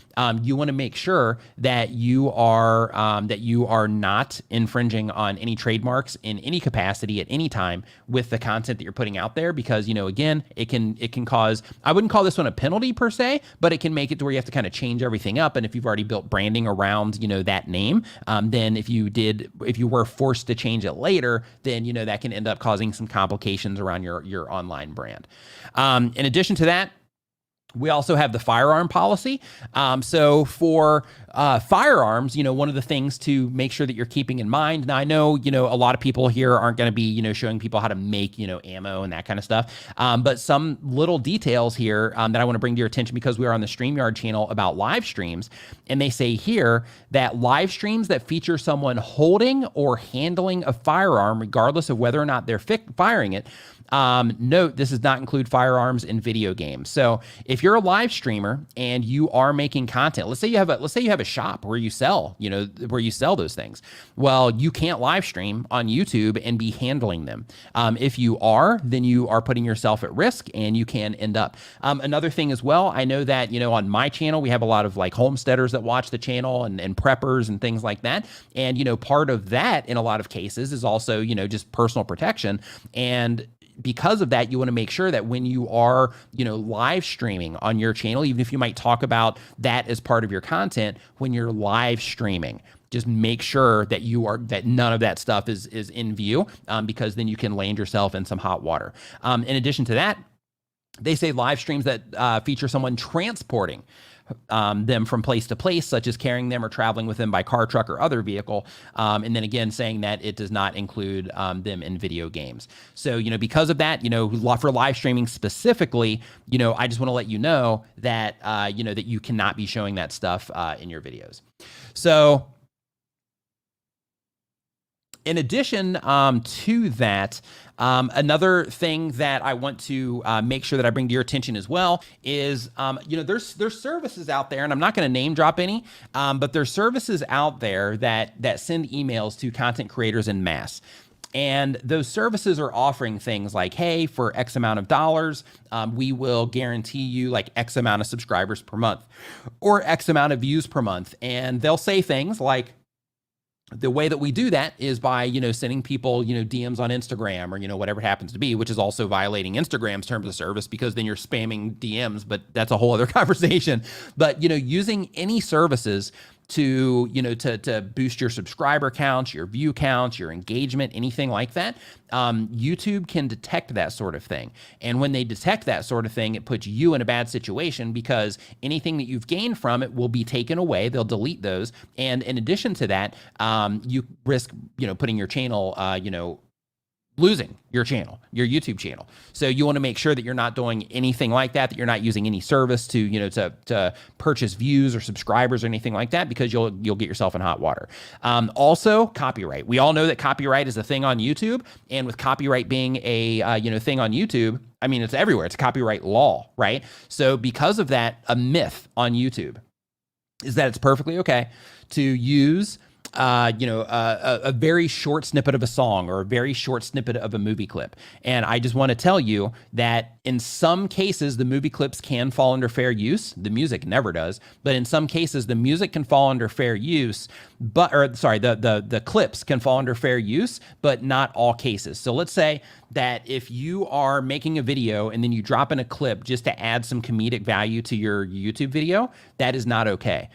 you want to make sure that you are not infringing on any trademarks in any capacity at any time with the content that you're putting out there, because, again, it can cause, I wouldn't call this one a penalty per se, but it can make it to where you have to kind of change everything up. And if you've already built branding around, that name, then if you were forced to change it later, then, that can end up causing some complications around your online brand. In addition to that, we also have the firearm policy. So for firearms, one of the things to make sure that you're keeping in mind. Now, I know, a lot of people here aren't going to be, showing people how to make, ammo and that kind of stuff. But some little details here that I want to bring to your attention, because we are on the StreamYard channel about live streams. And they say here that live streams that feature someone holding or handling a firearm, regardless of whether or not they're firing it, note, this does not include firearms in video games. So if you're a live streamer and you are making content, let's say you have a shop where you sell, those things. Well, you can't live stream on YouTube and be handling them. If you are, then you are putting yourself at risk and you can end up. Another thing as well, I know that, on my channel, we have a lot of like homesteaders that watch the channel and preppers and things like that. And, part of that in a lot of cases is also, just personal protection. And because of that, you want to make sure that when you are, live streaming on your channel, even if you might talk about that as part of your content, when you're live streaming, just make sure that that none of that stuff is in view, because then you can land yourself in some hot water. In addition to that, they say live streams that feature someone transporting them from place to place, such as carrying them or traveling with them by car, truck, or other vehicle. And then again, saying that it does not include them in video games. So, because of that, for live streaming specifically, I just want to let you know that, that you cannot be showing that stuff in your videos. So in addition to that, another thing that I want to make sure that I bring to your attention as well is, there's services out there, and I'm not going to name drop any, but there's services out there that send emails to content creators en masse. And those services are offering things like, hey, for X amount of dollars, we will guarantee you like X amount of subscribers per month or X amount of views per month. And they'll say things like, the way that we do that is by, sending people, DMs on Instagram or, whatever it happens to be, which is also violating Instagram's terms of service, because then you're spamming DMs, but that's a whole other conversation. But, using any services to, to boost your subscriber counts, your view counts, your engagement, anything like that, YouTube can detect that sort of thing. And when they detect that sort of thing, it puts you in a bad situation because anything that you've gained from it will be taken away. They'll delete those. And in addition to that, you risk, putting your channel, losing your channel, your YouTube channel. So you want to make sure that you're not doing anything like that, that you're not using any service to, to purchase views or subscribers or anything like that, because you'll get yourself in hot water. Also, copyright. We all know that copyright is a thing on YouTube, and with copyright being a thing on YouTube, I mean, it's everywhere. It's copyright law, right? So because of that, a myth on YouTube is that it's perfectly okay to use a very short snippet of a song or a very short snippet of a movie clip. And I just want to tell you that in some cases, the movie clips can fall under fair use. The music never does, but in some cases, the music can fall under fair use, the clips can fall under fair use, but not all cases. So let's say that if you are making a video and then you drop in a clip just to add some comedic value to your YouTube video, that is not okay,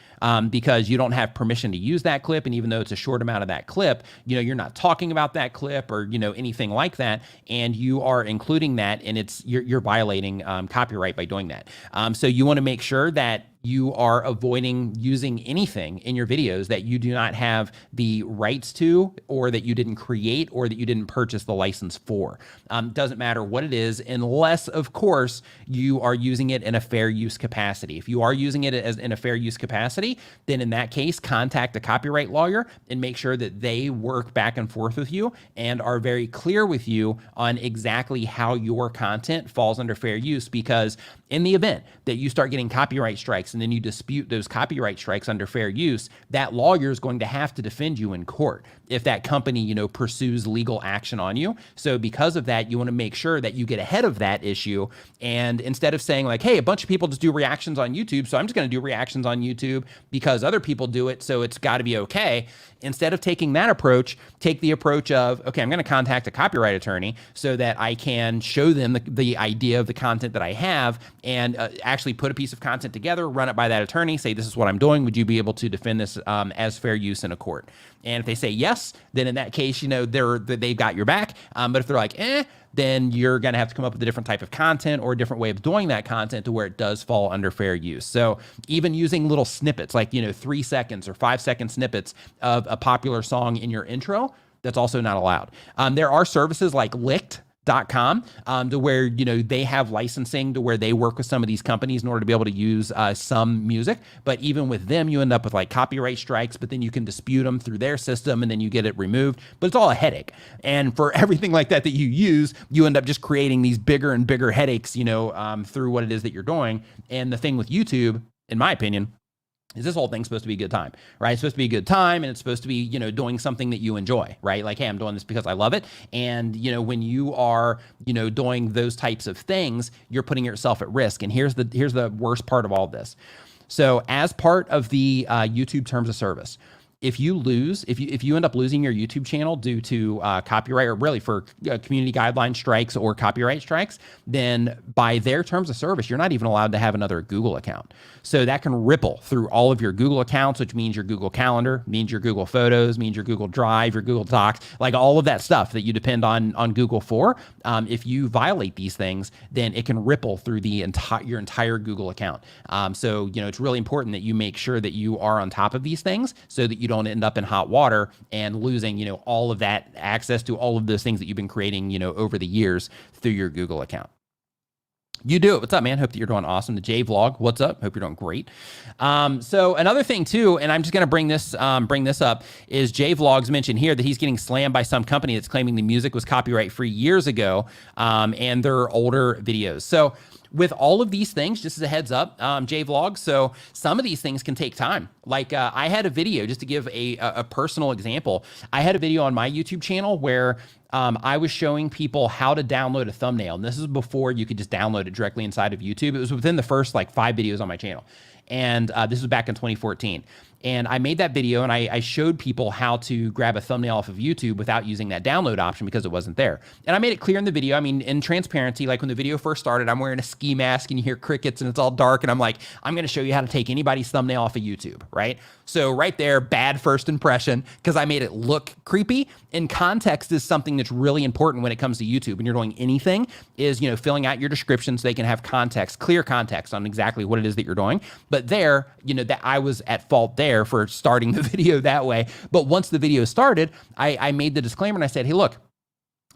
because you don't have permission to use that clip. And even though it's a short amount of that clip, you're not talking about that clip or, anything like that. And you are including that, and you're violating copyright by doing that. So you want to make sure that you are avoiding using anything in your videos that you do not have the rights to, or that you didn't create, or that you didn't purchase the license for. Doesn't matter what it is, unless, of course, you are using it in a fair use capacity. If you are using it as in a fair use capacity, then in that case, contact a copyright lawyer and make sure that they work back and forth with you and are very clear with you on exactly how your content falls under fair use. Because in the event that you start getting copyright strikes and then you dispute those copyright strikes under fair use, that lawyer is going to have to defend you in court if that company, pursues legal action on you. So because of that, you want to make sure that you get ahead of that issue. And instead of saying like, hey, a bunch of people just do reactions on YouTube, so I'm just going to do reactions on YouTube because other people do it, so it's got to be okay. Instead of taking that approach, take the approach of, okay, I'm going to contact a copyright attorney so that I can show them the idea of the content that I have, and actually put a piece of content together, run it by that attorney, say, this is what I'm doing. Would you be able to defend this as fair use in a court? And if they say yes, then in that case, they've got your back. But if they're like, then you're going to have to come up with a different type of content or a different way of doing that content to where it does fall under fair use. So even using little snippets, like, 3 seconds or 5-second snippets of a popular song in your intro, that's also not allowed. There are services like Licked.com to where they have licensing to where they work with some of these companies in order to be able to use some music, but even with them you end up with like copyright strikes, but then you can dispute them through their system and then you get it removed. But it's all a headache, and for everything like that you use, you end up just creating these bigger and bigger headaches through what it is that you're doing. And the thing with YouTube, in my opinion, is this whole thing's supposed to be a good time, right? It's supposed to be a good time, and it's supposed to be, doing something that you enjoy, right? Like, hey, I'm doing this because I love it. And, when you are, doing those types of things, you're putting yourself at risk. And here's the worst part of all of this. So as part of the YouTube terms of service, if you end up losing your YouTube channel due to copyright, or really for community guideline strikes or copyright strikes, then by their terms of service, you're not even allowed to have another Google account. So that can ripple through all of your Google accounts, which means your Google Calendar, means your Google Photos, means your Google Drive, your Google Docs, like all of that stuff that you depend on Google for. If you violate these things, then it can ripple through your entire Google account. So it's really important that you make sure that you are on top of these things so that you don't end up in hot water and losing, all of that access to all of those things that you've been creating, over the years through your Google account. You do it. What's up, man? Hope that you're doing awesome. The J Vlog, what's up? Hope you're doing great. So another thing too, and I'm just going to bring this up, is J Vlog's mentioned here that he's getting slammed by some company that's claiming the music was copyright free years ago, and they're older videos. So with all of these things, just as a heads up, J Vlog, so some of these things can take time. Like I had a video, just to give a personal example, I had a video on my YouTube channel where I was showing people how to download a thumbnail. And this is before you could just download it directly inside of YouTube. It was within the first like 5 videos on my channel. And this was back in 2014. And I made that video and I showed people how to grab a thumbnail off of YouTube without using that download option because it wasn't there. And I made it clear in the video. I mean, in transparency, like when the video first started, I'm wearing a ski mask and you hear crickets and it's all dark. And I'm like, I'm going to show you how to take anybody's thumbnail off of YouTube, right? So right there, bad first impression because I made it look creepy. And context is something that's really important when it comes to YouTube. When you're doing anything is, filling out your description so they can have context, clear context on exactly what it is that you're doing. But there, that I was at fault there for starting the video that way. But once the video started, I made the disclaimer and I said, hey, look,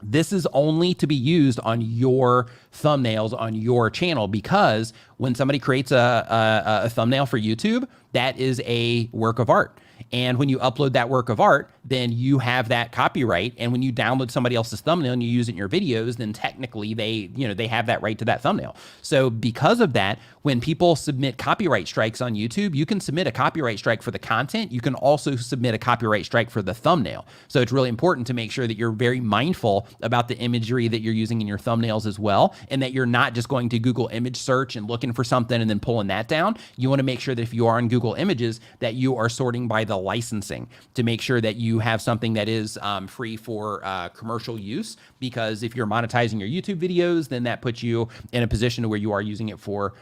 this is only to be used on your thumbnails on your channel, because when somebody creates a thumbnail for YouTube, that is a work of art. And when you upload that work of art, then you have that copyright. And when you download somebody else's thumbnail and you use it in your videos, then technically they have that right to that thumbnail. So because of that, when people submit copyright strikes on YouTube, you can submit a copyright strike for the content. You can also submit a copyright strike for the thumbnail. So it's really important to make sure that you're very mindful about the imagery that you're using in your thumbnails as well, and that you're not just going to Google image search and looking for something and then pulling that down. You want to make sure that if you are on Google Images, that you are sorting by the licensing to make sure that you have something that is free for commercial use, because if you're monetizing your YouTube videos, then that puts you in a position where you are using it for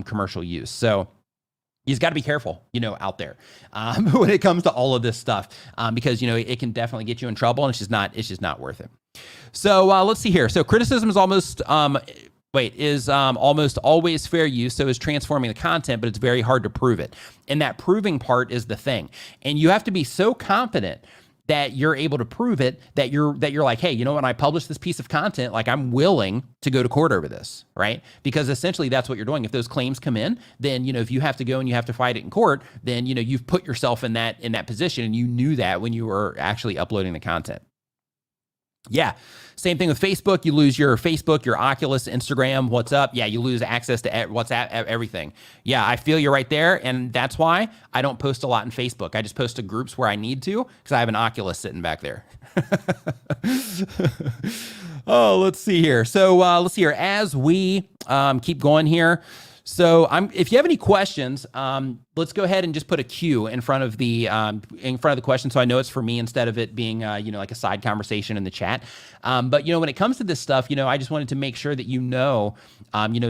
commercial use. So you just got to be careful, out there when it comes to all of this stuff, because, it can definitely get you in trouble, and it's just not worth it. So let's see here. So criticism is almost always fair use, so is transforming the content, but it's very hard to prove it. And that proving part is the thing. And you have to be so confident that you're able to prove it, that you're like, hey, when I publish this piece of content, like I'm willing to go to court over this, right? Because essentially that's what you're doing. If those claims come in, then, if you have to go and you have to fight it in court, then, you've put yourself in that position, and you knew that when you were actually uploading the content. Yeah. Same thing with Facebook. You lose your Facebook, your Oculus, Instagram, WhatsApp. Yeah, you lose access to WhatsApp, everything. Yeah, I feel you right there. And that's why I don't post a lot in Facebook. I just post to groups where I need to, because I have an Oculus sitting back there. Oh, let's see here. So let's see here. As we keep going here. So if you have any questions, let's go ahead and just put a Q in front of the question, so I know it's for me instead of it being like a side conversation in the chat. But when it comes to this stuff, I just wanted to make sure that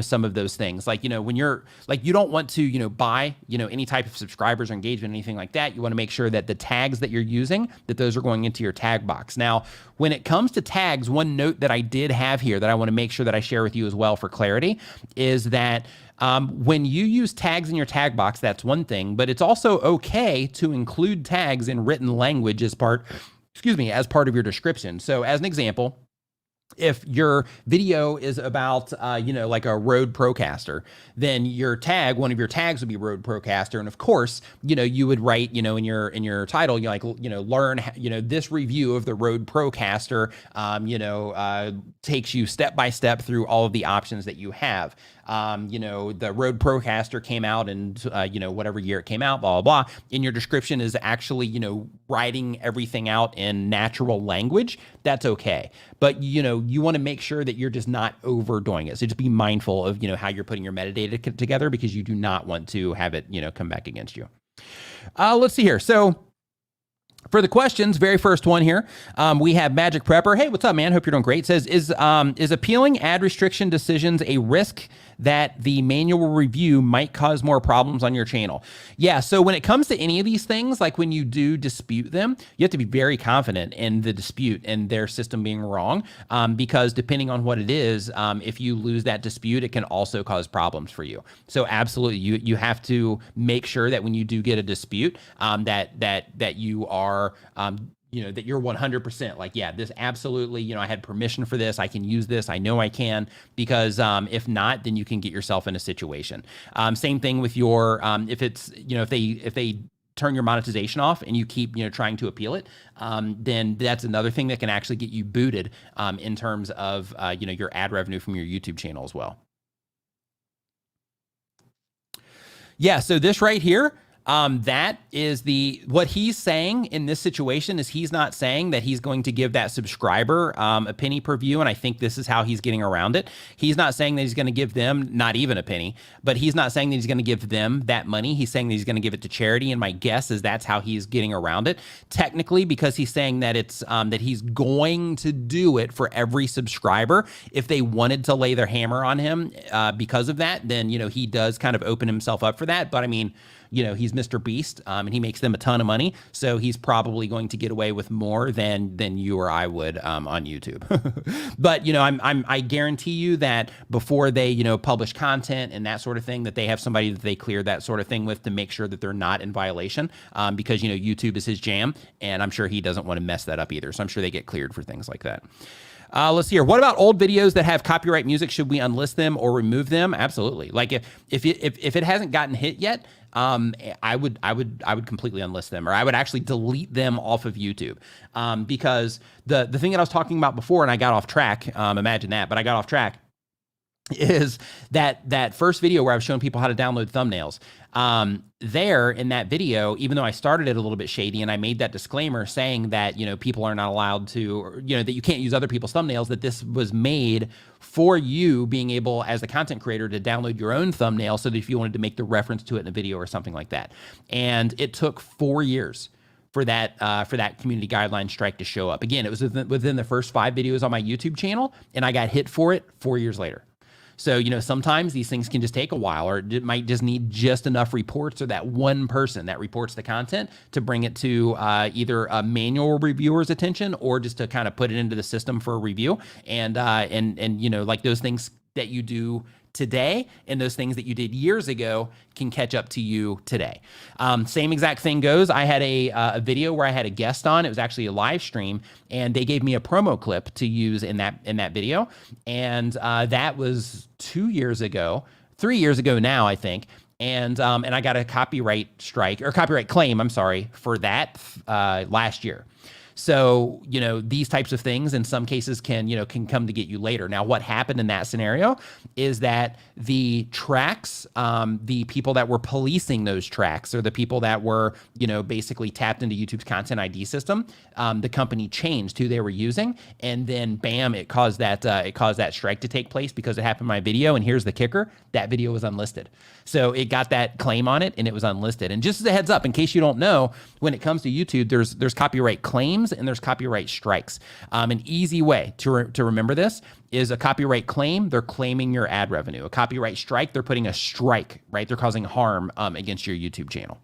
some of those things, like when you're like, you don't want to buy any type of subscribers or engagement, anything like that. You want to make sure that the tags that you're using, that those are going into your tag box. Now, when it comes to tags, one note that I did have here that I want to make sure that I share with you as well for clarity is that when you use tags in your tag box, that's one thing, but it's also okay to include tags in written language as part of your description. So as an example, if your video is about, like a Rode Procaster, then one of your tags would be Rode Procaster. And of course, you would write, in your title, learn, this review of the Rode Procaster, takes you step by step through all of the options that you have. The Rode Procaster came out in, whatever year it came out, blah, blah, blah. In your description is actually, writing everything out in natural language. That's okay. But, you want to make sure that you're just not overdoing it. So just be mindful of, how you're putting your metadata together, because you do not want to have it, come back against you. Let's see here. So for the questions, very first one here, we have Magic Prepper. Hey, what's up, man? Hope you're doing great. Says, is appealing ad restriction decisions a risk that the manual review might cause more problems on your channel? Yeah, so when it comes to any of these things, like when you do dispute them, you have to be very confident in the dispute and their system being wrong, because depending on what it is, if you lose that dispute, it can also cause problems for you. So absolutely, you have to make sure that when you do get a dispute, that you are that you're 100% like, yeah, this absolutely, I had permission for this. I can use this. I know I can, because if not, then you can get yourself in a situation. Same thing with your, if it's, if they turn your monetization off and you keep, trying to appeal it, then that's another thing that can actually get you booted in terms of, your ad revenue from your YouTube channel as well. Yeah. So this right here, That is what he's saying in this situation is he's not saying that he's going to give that subscriber a penny per view, and I think this is how he's getting around it. He's not saying that he's going to give them not even a penny, but he's not saying that he's going to give them that money. He's saying that he's going to give it to charity, and my guess is that's how he's getting around it. Technically, because he's saying that it's that he's going to do it for every subscriber. If they wanted to lay their hammer on him because of that, then he does kind of open himself up for that. But I mean, he's Mr. Beast, and he makes them a ton of money, so he's probably going to get away with more than you or I would on YouTube. But I guarantee you that before they publish content and that sort of thing, that they have somebody that they clear that sort of thing with to make sure that they're not in violation, because YouTube is his jam, and I'm sure he doesn't want to mess that up either. So I'm sure they get cleared for things like that. Let's see here. What about old videos that have copyright music? Should we unlist them or remove them? Absolutely. Like if it hasn't gotten hit yet, I would completely unlist them, or I would actually delete them off of YouTube, because the thing that I was talking about before, and I got off track. Imagine that, but I got off track. Is that first video where I was showing people how to download thumbnails. There in that video, even though I started it a little bit shady and I made that disclaimer saying that, people are not allowed to, or, that you can't use other people's thumbnails, that this was made for you being able as a content creator to download your own thumbnail so that if you wanted to make the reference to it in a video or something like that. And it took 4 years for that community guideline strike to show up. Again, it was within the first 5 videos on my YouTube channel, and I got hit for it 4 years later. So, sometimes these things can just take a while, or it might just need just enough reports or that one person that reports the content to bring it to either a manual reviewer's attention or just to kind of put it into the system for a review. And like those things that you do today and those things that you did years ago can catch up to you today. Same exact thing goes. I had a video where I had a guest on. It was actually a live stream, and they gave me a promo clip to use in that video. And that was 2 years ago, 3 years ago now, I think. And I got a copyright claim, I'm sorry, for that last year. So, these types of things in some cases can come to get you later. Now, what happened in that scenario is that the tracks, the people that were policing those tracks, or the people that were, basically tapped into YouTube's content ID system, the company changed who they were using, and then bam, it caused that strike to take place because it happened in my video. And here's the kicker: that video was unlisted. So it got that claim on it, and it was unlisted. And just as a heads up, in case you don't know, when it comes to YouTube, there's copyright claims and there's copyright strikes. An easy way to remember this is a copyright claim, they're claiming your ad revenue. A copyright strike, they're putting a strike, right? They're causing harm against your YouTube channel.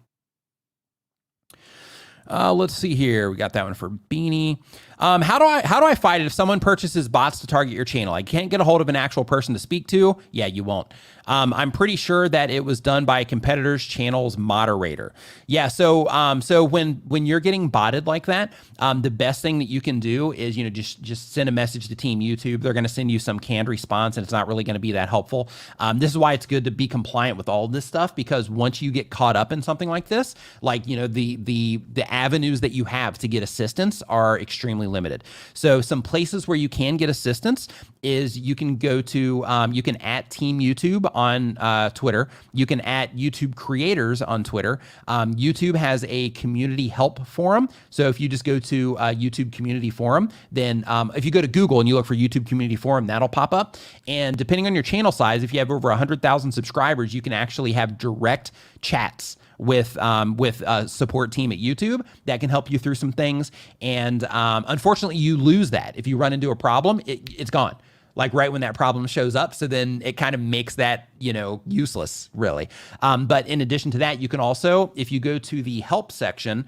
Let's see here. We got that one for Beanie. How do I fight it if someone purchases bots to target your channel? I can't get a hold of an actual person to speak to. Yeah, you won't. I'm pretty sure that it was done by a competitor's channel's moderator. Yeah, so when you're getting botted like that, the best thing that you can do is just send a message to Team YouTube. They're going to send you some canned response, and it's not really going to be that helpful. This is why it's good to be compliant with all this stuff, because once you get caught up in something like this, like the avenues that you have to get assistance are extremely limited. So some places where you can get assistance is you can go to you can @ Team YouTube on Twitter. You can @ YouTube creators on Twitter. YouTube has a community help forum. So if you just go to YouTube community forum, then if you go to Google and you look for YouTube community forum, that'll pop up. And depending on your channel size, if you have over 100,000 subscribers, you can actually have direct chats with a support team at YouTube that can help you through some things. And unfortunately, you lose that. If you run into a problem, it's gone. Like right when that problem shows up. So then it kind of makes that, useless, really. But in addition to that, you can also, if you go to the help section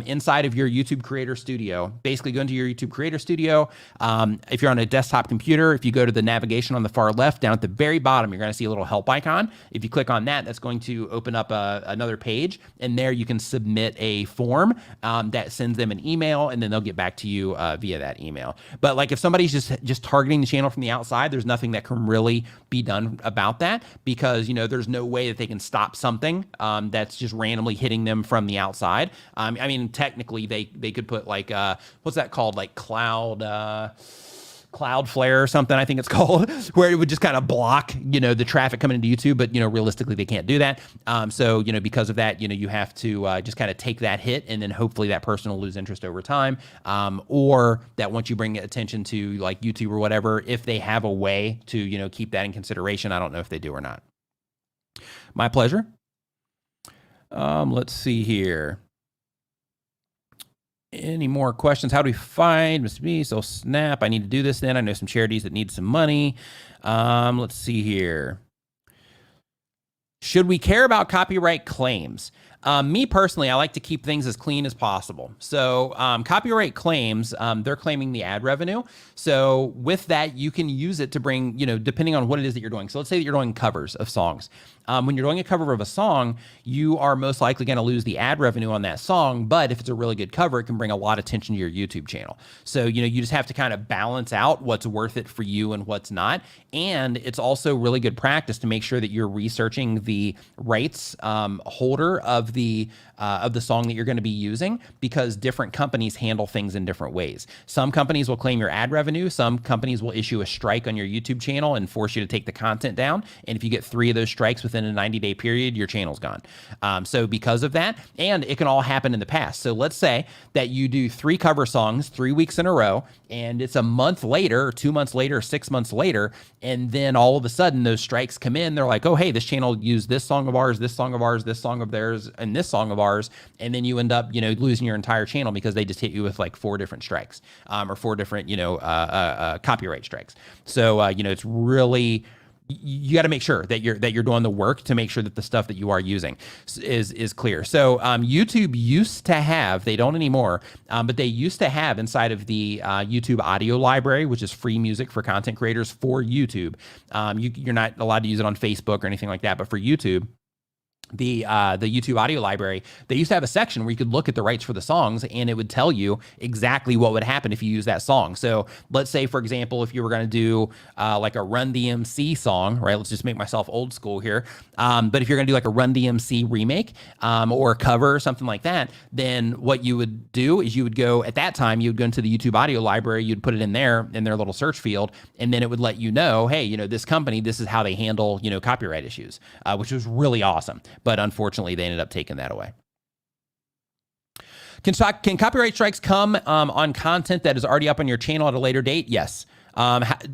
inside of your YouTube Creator Studio, basically go into your YouTube Creator Studio. If you're on a desktop computer, if you go to the navigation on the far left, down at the very bottom, you're going to see a little help icon. If you click on that, that's going to open up another page. And there you can submit a form that sends them an email, and then they'll get back to you via that email. But like if somebody's just targeting the channel from the outside, there's nothing that can really be done about that, because there's no way that they can stop something that's just randomly hitting them from the outside. I mean, technically they could put like what's that called, like cloud Cloudflare or something, I think it's called, where it would just kind of block, the traffic coming into YouTube. But, realistically, they can't do that. So, because of that, you have to just kind of take that hit, and then hopefully that person will lose interest over time. Or that once you bring attention to like YouTube or whatever, if they have a way to, keep that in consideration, I don't know if they do or not. My pleasure. Let's see here. Any more questions? How do we find Mr. B? So Snap, I need to do this then. I know some charities that need some money. Let's see here. Should we care about copyright claims? Me personally, I like to keep things as clean as possible. So copyright claims, they're claiming the ad revenue. So with that, you can use it to bring, depending on what it is that you're doing. So let's say that you're doing covers of songs. When you're doing a cover of a song, you are most likely going to lose the ad revenue on that song. But if it's a really good cover, it can bring a lot of attention to your YouTube channel. So, you just have to kind of balance out what's worth it for you and what's not. And it's also really good practice to make sure that you're researching the rights holder of the song that you're going to be using, because different companies handle things in different ways. Some companies will claim your ad revenue. Some companies will issue a strike on your YouTube channel and force you to take the content down. And if you get 3 of those strikes within a 90-day period, your channel's gone. So because of that, and it can all happen in the past. So let's say that you do 3 cover songs 3 weeks in a row, and it's a month later, or 2 months later, or 6 months later, and then all of a sudden those strikes come in. They're like, oh, hey, this channel used this song of ours, this song of ours, this song of theirs, and this song of ours. And then you end up, losing your entire channel because they just hit you with like 4 different strikes, or 4 different, copyright strikes. So, it's really, you got to make sure that you're doing the work to make sure that the stuff that you are using is clear. So YouTube used to have, they don't anymore, but they used to have inside of the YouTube audio library, which is free music for content creators for YouTube. You're not allowed to use it on Facebook or anything like that, but for YouTube, the YouTube audio library, they used to have a section where you could look at the rights for the songs, and it would tell you exactly what would happen if you use that song. So let's say, for example, if you were going to do like a Run DMC song, right? Let's just make myself old school here. But if you're going to do like a Run DMC remake or a cover or something like that, then what you would do is you would go, at that time, you would go into the YouTube audio library, you'd put it in their little search field, and then it would let you know, hey, this company, this is how they handle, copyright issues, which was really awesome. But unfortunately, they ended up taking that away. Can copyright strikes come on content that is already up on your channel at a later date? Yes.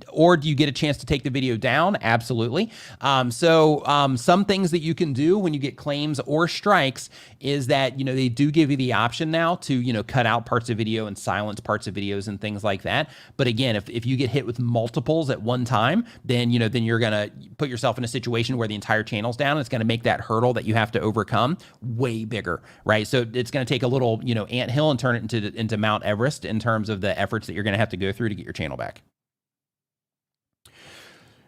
Or do you get a chance to take the video down? Absolutely. Some things that you can do when you get claims or strikes is that, they do give you the option now to, cut out parts of video and silence parts of videos and things like that. But again, if you get hit with multiples at one time, then you're going to put yourself in a situation where the entire channel's down. And it's going to make that hurdle that you have to overcome way bigger, right? So it's going to take a little, anthill and turn it into Mount Everest in terms of the efforts that you're going to have to go through to get your channel back.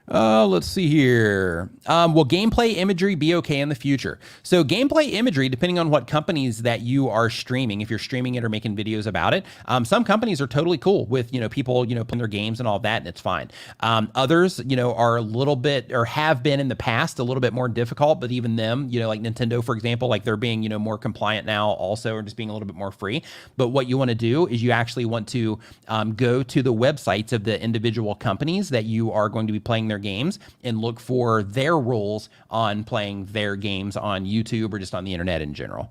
Let's see here. Will gameplay imagery be okay in the future? So gameplay imagery, depending on what companies that you are streaming, if you're streaming it or making videos about it, some companies are totally cool with, people, playing their games and all that, and it's fine. Others, are a little bit, or have been in the past, a little bit more difficult, but even them, like Nintendo, for example, like they're being, more compliant now also, or just being a little bit more free. But what you want to do is you actually want to go to the websites of the individual companies that you are going to be playing their games and look for their rules on playing their games on YouTube or just on the internet in general.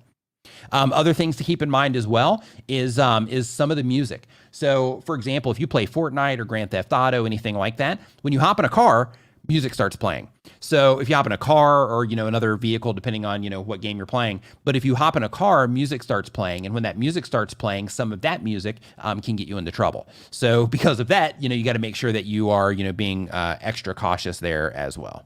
Other things to keep in mind as well is some of the music. So, for example, if you play Fortnite or Grand Theft Auto, anything like that, when you hop in a car, music starts playing. So if you hop in a car or, another vehicle, depending on, what game you're playing, but if you hop in a car, music starts playing. And when that music starts playing, some of that music can get you into trouble. So because of that, you got to make sure that you are, being extra cautious there as well.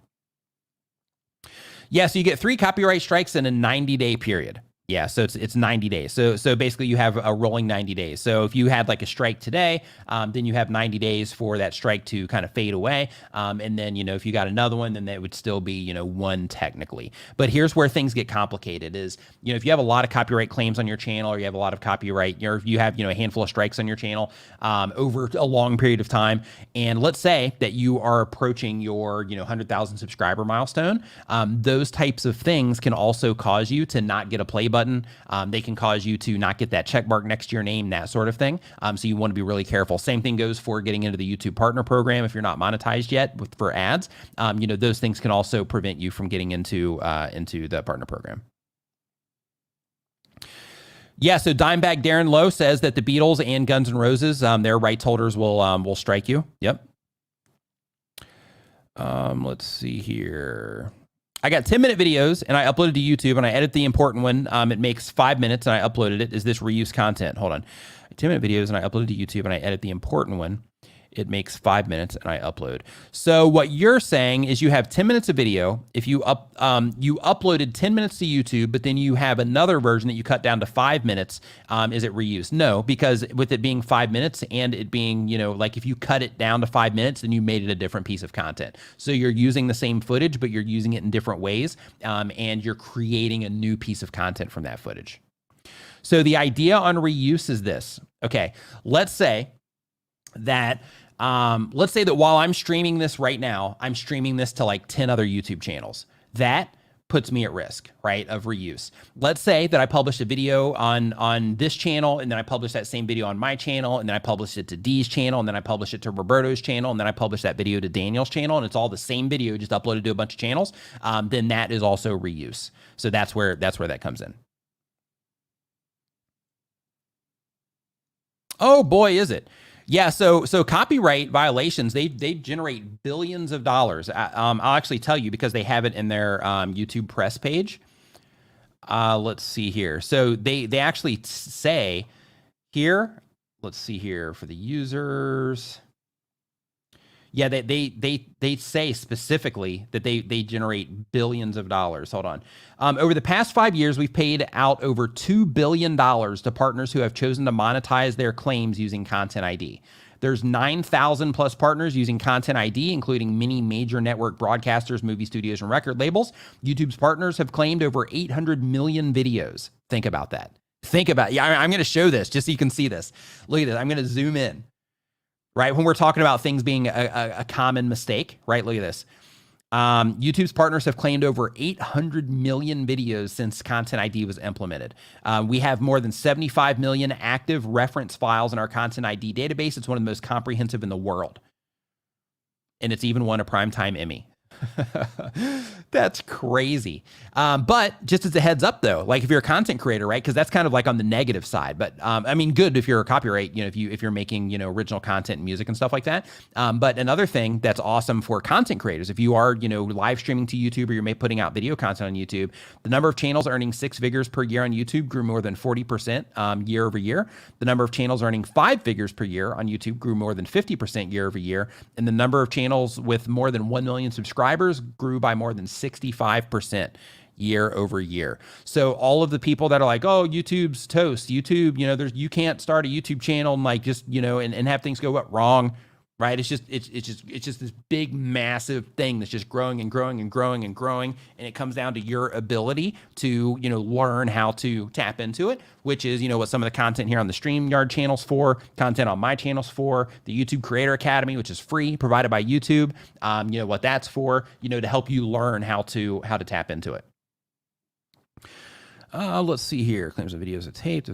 Yeah, so you get 3 copyright strikes in a 90-day period. Yeah, so it's 90 days. So basically you have a rolling 90 days. So if you had like a strike today, then you have 90 days for that strike to kind of fade away. And then, if you got another one, then that would still be, 1 technically. But here's where things get complicated is, if you have a lot of copyright claims on your channel, or you have a lot of copyright, or if you have, a handful of strikes on your channel over a long period of time, and let's say that you are approaching your, 100,000 subscriber milestone, those types of things can also cause you to not get a play button button. They can cause you to not get that check mark next to your name, that sort of thing. So you want to be really careful. Same thing goes for getting into the YouTube partner program. If you're not monetized yet for ads, those things can also prevent you from getting into the partner program. Yeah, so Dimebag Darren Lowe says that the Beatles and Guns N' Roses, their rights holders will strike you. Yep. Let's see here. I got 10-minute videos and I uploaded to YouTube and I edit the important one. It makes 5 minutes and I uploaded it. Is this reuse content? Hold on. 10-minute videos and I uploaded to YouTube and I edit the important one. It makes 5 minutes and I upload. So what you're saying is you have 10 minutes of video. If you uploaded 10 minutes to YouTube, but then you have another version that you cut down to 5 minutes, is it reuse? No, because with it being 5 minutes and it being, like if you cut it down to 5 minutes, then you made it a different piece of content. So you're using the same footage, but you're using it in different ways, and you're creating a new piece of content from that footage. So the idea on reuse is this. Okay, let's say that while I'm streaming this right now, I'm streaming this to like 10 other YouTube channels. That puts me at risk, right, of reuse. Let's say that I published a video on this channel, and then I published that same video on my channel, and then I published it to Dee's channel, and then I published it to Roberto's channel, and then I published that video to Daniel's channel, and it's all the same video, just uploaded to a bunch of channels. Then that is also reuse. So that's where that comes in. Oh boy, is it. Yeah, so copyright violations, they generate billions of dollars. I'll actually tell you because they have it in their YouTube press page. Let's see here. So they actually say here, let's see here for the users. Yeah, they say specifically that they generate billions of dollars. Hold on. Over the past 5 years, we've paid out over $2 billion to partners who have chosen to monetize their claims using Content ID. There's 9,000 plus partners using Content ID, including many major network broadcasters, movie studios, and record labels. YouTube's partners have claimed over 800 million videos. Think about that. I'm going to show this just so you can see this. Look at this. I'm going to zoom in. Right, when we're talking about things being a common mistake, right? Look at this. YouTube's partners have claimed over 800 million videos since Content ID was implemented. We have more than 75 million active reference files in our Content ID database. It's one of the most comprehensive in the world. And it's even won a Primetime Emmy. That's crazy. But just as a heads up though, like if you're a content creator, right? Because that's kind of like on the negative side, but I mean, good if you're a copyright, if you're making, original content and music and stuff like that. But another thing that's awesome for content creators, if you are, live streaming to YouTube or you're putting out video content on YouTube, the number of channels earning 6 figures per year on YouTube grew more than 40% year over year. The number of channels earning 5 figures per year on YouTube grew more than 50% year over year. And the number of channels with more than 1 million subscribers grew by more than 65% year over year. So all of the people that are like, oh, YouTube's toast, YouTube, you can't start a YouTube channel and like just, and have things go wrong, right? It's just this big, massive thing that's just growing and growing and growing and growing. And it comes down to your ability to, learn how to tap into it, which is, what some of the content here on the StreamYard channel's for, content on my channel's for, the YouTube Creator Academy, which is free, provided by YouTube. What that's for, to help you learn how to tap into it. Let's see here. Claims of videos are taped.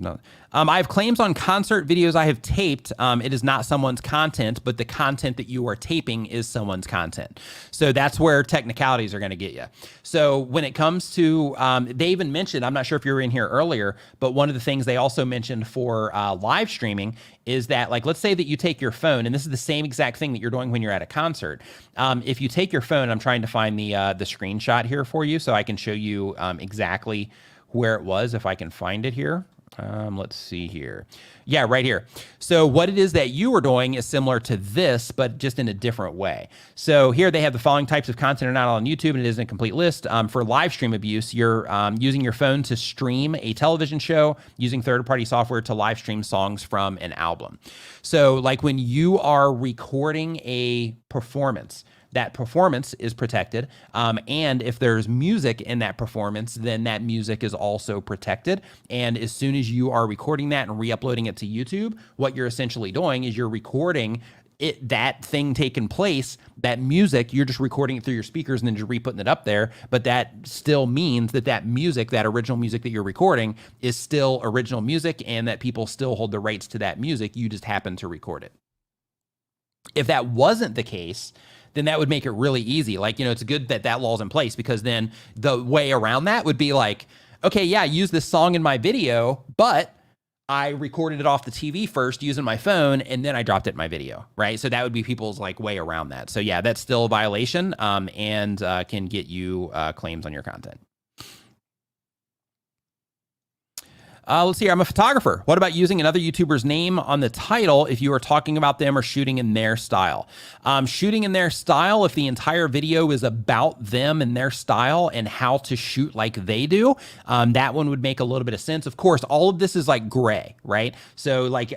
I have claims on concert videos I have taped. It is not someone's content, but the content that you are taping is someone's content. So that's where technicalities are going to get you. So when it comes to, they even mentioned, I'm not sure if you were in here earlier, but one of the things they also mentioned for live streaming is that, like, let's say that you take your phone, and this is the same exact thing that you're doing when you're at a concert. If you take your phone, I'm trying to find the screenshot here for you so I can show you exactly where it was, if I can find it here. Let's see here. Yeah, right here. So what it is that you were doing is similar to this, but just in a different way. So here they have the following types of content are not on YouTube, and it isn't a complete list. For live stream abuse, you're using your phone to stream a television show, using third-party software to live stream songs from an album. So like when you are recording a performance, that performance is protected. And if there's music in that performance, then that music is also protected. And as soon as you are recording that and re-uploading it to YouTube, what you're essentially doing is you're recording that thing taking place, that music, you're just recording it through your speakers and then just re-putting it up there. But that still means that music, that original music that you're recording, is still original music, and that people still hold the rights to that music. You just happen to record it. If that wasn't the case, then that would make it really easy. Like, it's good that that law's in place, because then the way around that would be like, okay, yeah, I use this song in my video, but I recorded it off the TV first using my phone, and then I dropped it in my video, right? So that would be people's like way around that. So yeah, that's still a violation, and can get you claims on your content. Let's see here. I'm a photographer. What about using another YouTuber's name on the title if you are talking about them or shooting in their style? Shooting in their style, if the entire video is about them and their style and how to shoot like they do, that one would make a little bit of sense. Of course, all of this is like gray, right? So like,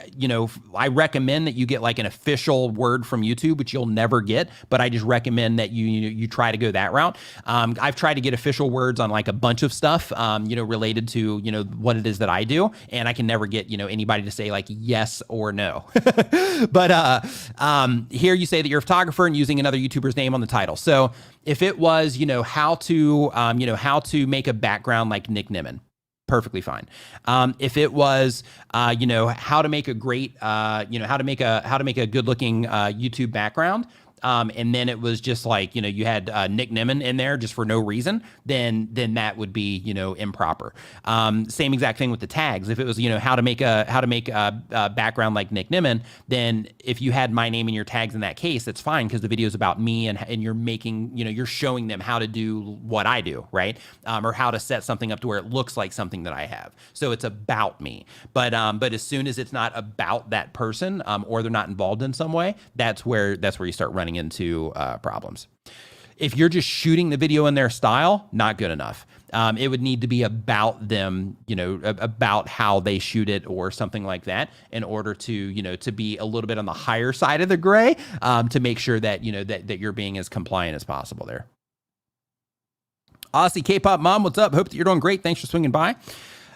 I recommend that you get like an official word from YouTube, which you'll never get, but I just recommend that you try to go that route. I've tried to get official words on like a bunch of stuff, related to, what it is that I do, and I can never get, anybody to say like yes or no. But here you say that you're a photographer and using another YouTuber's name on the title. So if it was, how to make a background like Nick Nimmin, perfectly fine. If it was, how to make a great, how to make a good looking YouTube background, and then it was just like, you had Nick Nimmin in there just for no reason, then that would be, improper. Same exact thing with the tags. If it was, how to make a background like Nick Nimmin, then if you had my name in your tags in that case, that's fine, because the video is about me, and you're making, you're showing them how to do what I do, right? Or how to set something up to where it looks like something that I have. So it's about me. But as soon as it's not about that person, or they're not involved in some way, that's where you start running into problems. If you're just shooting the video in their style, not good enough. It would need to be about them, about how they shoot it or something like that, in order to, to be a little bit on the higher side of the gray, to make sure that, that you're being as compliant as possible there. Aussie K-pop mom, what's up? Hope that you're doing great. Thanks for swinging by.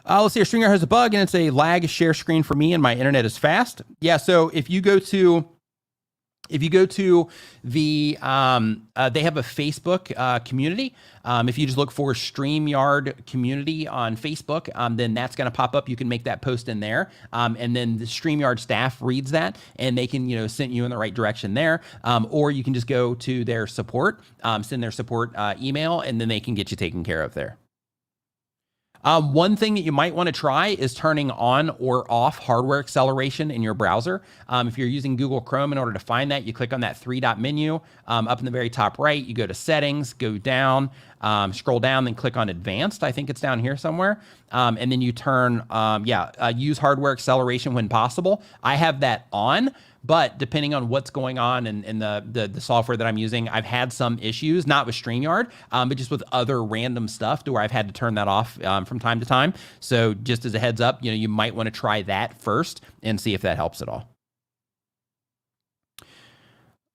Let's see, our StreamYard has a bug, and it's a lag share screen for me, and my internet is fast. Yeah, so if you go to the, they have a Facebook community. If you just look for StreamYard community on Facebook, then that's going to pop up. You can make that post in there. And then the StreamYard staff reads that, and they can, send you in the right direction there. Or you can just go to their support, send their support email, and then they can get you taken care of there. One thing that you might want to try is turning on or off hardware acceleration in your browser. If you're using Google Chrome, in order to find that, you click on that 3-dot menu up in the very top right. You go to settings, go down, scroll down, then click on advanced. I think it's down here somewhere. And then you turn, use hardware acceleration when possible. I have that on. But depending on what's going on in the software that I'm using, I've had some issues, not with StreamYard, but just with other random stuff to where I've had to turn that off from time to time. So just as a heads up, you might want to try that first and see if that helps at all.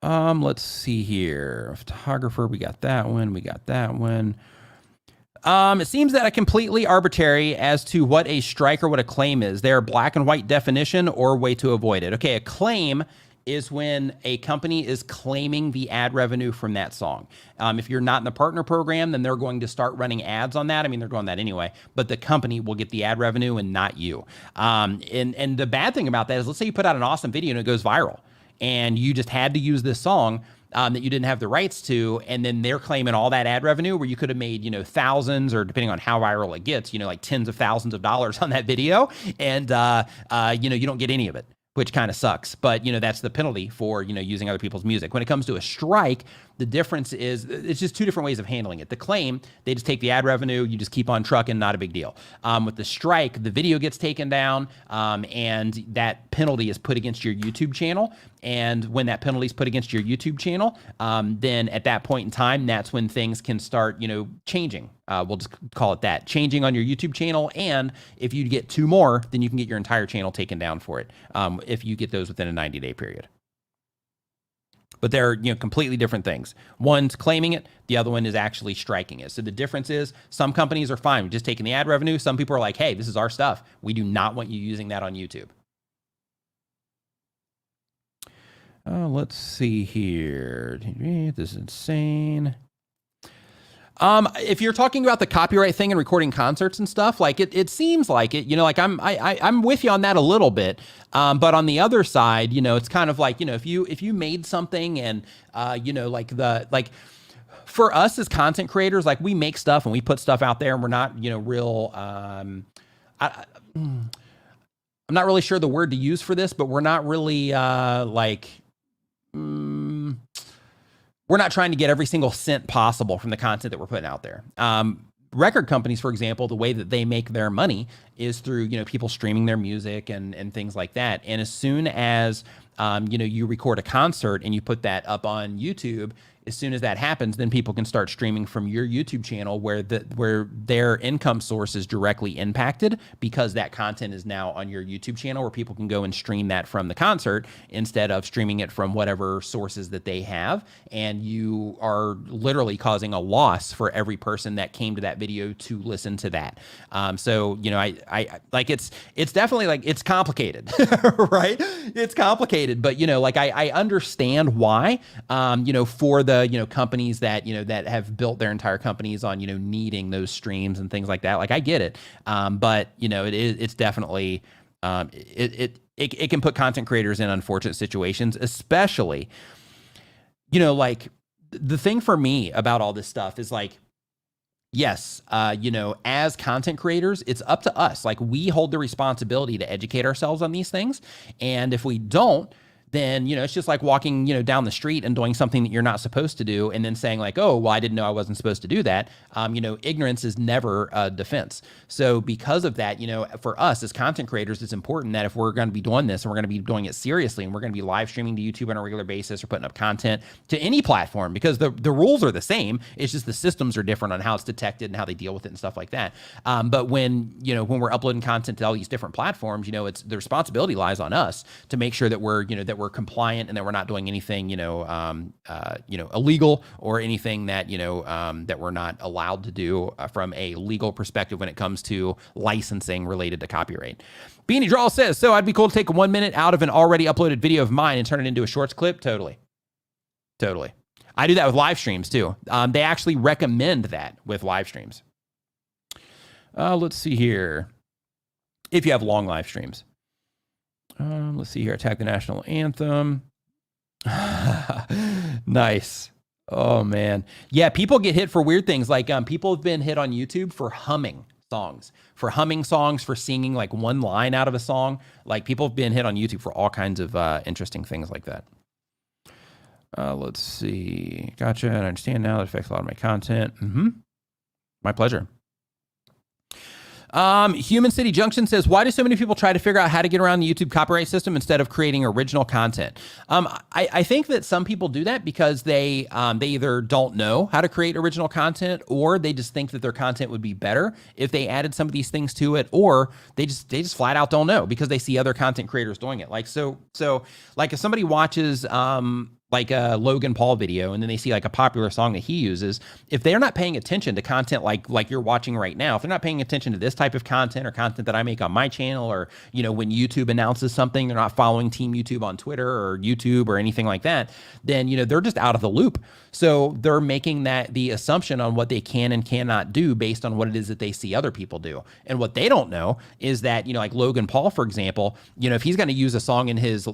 Let's see here. Photographer, we got that one. It seems that a completely arbitrary as to what a strike or what a claim is. There are black and white definition or way to avoid it. Okay, a claim is when a company is claiming the ad revenue from that song. If you're not in the partner program, then they're going to start running ads on that. I mean, they're doing that anyway, but the company will get the ad revenue and not you. And the bad thing about that is, let's say you put out an awesome video and it goes viral, and you just had to use this song that you didn't have the rights to, and then they're claiming all that ad revenue where you could have made, thousands, or depending on how viral it gets, like tens of thousands of dollars on that video, and you don't get any of it, which kind of sucks. But that's the penalty for using other people's music. When it comes to a strike, the difference is it's just two different ways of handling it. The claim, they just take the ad revenue, you just keep on trucking, not a big deal. With the strike, the video gets taken down, and that penalty is put against your YouTube channel. And when that penalty is put against your YouTube channel, then at that point in time, that's when things can start, changing. We'll just call it that, changing on your YouTube channel. And if you get 2 more, then you can get your entire channel taken down for it, if you get those within a 90-day period. But they're completely different things. One's claiming it, the other one is actually striking it. So the difference is, some companies are fine with just taking the ad revenue. Some people are like, hey, this is our stuff. We do not want you using that on YouTube. Let's see here. This is insane. If you're talking about the copyright thing and recording concerts and stuff, like it seems like it, like I'm with you on that a little bit. But on the other side, it's kind of like, if you made something and, like for us as content creators, like we make stuff and we put stuff out there and we're not, real, I'm not really sure the word to use for this, but we're not really, we're not trying to get every single cent possible from the content that we're putting out there. Record companies, for example, the way that they make their money is through, people streaming their music and things like that. And as soon as, you record a concert and you put that up on YouTube, as soon as that happens, then people can start streaming from your YouTube channel where their income source is directly impacted because that content is now on your YouTube channel where people can go and stream that from the concert instead of streaming it from whatever sources that they have. And you are literally causing a loss for every person that came to that video to listen to that. So, I like it's definitely like it's complicated, right? It's complicated, but I understand why, for the companies that that have built their entire companies on needing those streams and things like that. Like I get it, but it's definitely it can put content creators in unfortunate situations, especially like the thing for me about all this stuff is like, yes, as content creators, it's up to us. Like we hold the responsibility to educate ourselves on these things, and if we don't, then, it's just like walking, down the street and doing something that you're not supposed to do and then saying like, oh, well, I didn't know I wasn't supposed to do that. Ignorance is never a defense. So because of that, for us as content creators, it's important that if we're going to be doing this and we're going to be doing it seriously and we're going to be live streaming to YouTube on a regular basis or putting up content to any platform, because the rules are the same. It's just the systems are different on how it's detected and how they deal with it and stuff like that. But when we're uploading content to all these different platforms, it's the responsibility lies on us to make sure that we're compliant and that we're not doing anything, illegal or anything that, that we're not allowed to do from a legal perspective when it comes to licensing related to copyright. Beanie Draw says, so I'd be cool to take 1 minute out of an already uploaded video of mine and turn it into a shorts clip. Totally. I do that with live streams too. They actually recommend that with live streams. Let's see here. If you have long live streams. Let's see here. Attack the national anthem. Nice. Oh man. Yeah. People get hit for weird things. Like, people have been hit on YouTube for humming songs, for singing like one line out of a song. Like people have been hit on YouTube for all kinds of, interesting things like that. Let's see. Gotcha. I understand now. That affects a lot of my content. My pleasure. Human City Junction says, why do so many people try to figure out how to get around the YouTube copyright system instead of creating original content? I think that some people do that because they either don't know how to create original content, or they just think that their content would be better if they added some of these things to it, or they just flat out don't know because they see other content creators doing it. Like, so like if somebody watches, like a Logan Paul video, and then they see like a popular song that he uses, if they're not paying attention to content like you're watching right now, if they're not paying attention to this type of content or content that I make on my channel, or, when YouTube announces something, they're not following Team YouTube on Twitter or YouTube or anything like that, then, they're just out of the loop. So they're making that the assumption on what they can and cannot do based on what it is that they see other people do. And what they don't know is that, like Logan Paul, for example, if he's going to use a song in his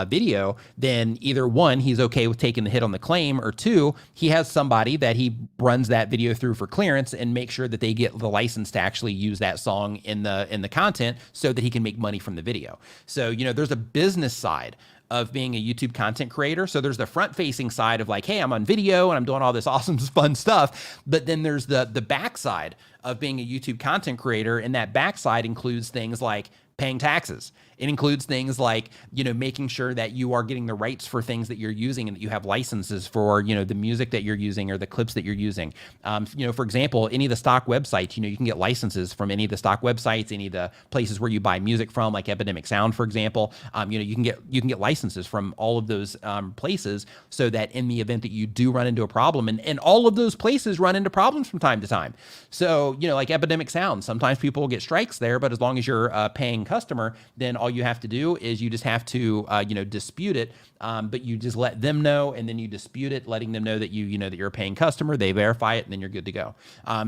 video, then either one, he's okay with taking the hit on the claim, or two, he has somebody that he runs that video through for clearance and make sure that they get the license to actually use that song in the content so that he can make money from the video. So, there's a business side of being a YouTube content creator. So there's the front facing side of like, hey, I'm on video and I'm doing all this awesome, fun stuff. But then there's the backside of being a YouTube content creator. And that backside includes things like paying taxes. It includes things like, making sure that you are getting the rights for things that you're using and that you have licenses for, the music that you're using or the clips that you're using. For example, any of the stock websites, you can get licenses from any of the stock websites, any of the places where you buy music from, like Epidemic Sound, for example. You can get licenses from all of those places, so that in the event that you do run into a problem, and all of those places run into problems from time to time. So, like Epidemic Sound, sometimes people will get strikes there, but as long as you're a paying customer, then all you have to do is you just have to, dispute it. But you just let them know, and then you dispute it, letting them know that that you're a paying customer. They verify it, and then you're good to go.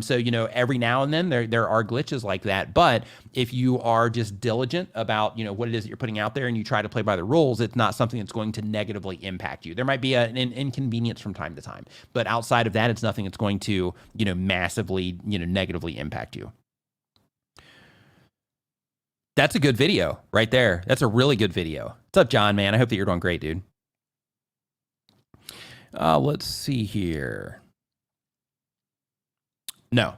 So every now and then there are glitches like that. But if you are just diligent about what it is that you're putting out there, and you try to play by the rules, it's not something that's going to negatively impact you. There might be an inconvenience from time to time, but outside of that, it's nothing that's going to massively negatively impact you. That's a good video right there. That's a really good video. What's up, John, man? I hope that you're doing great, dude. Let's see here. No.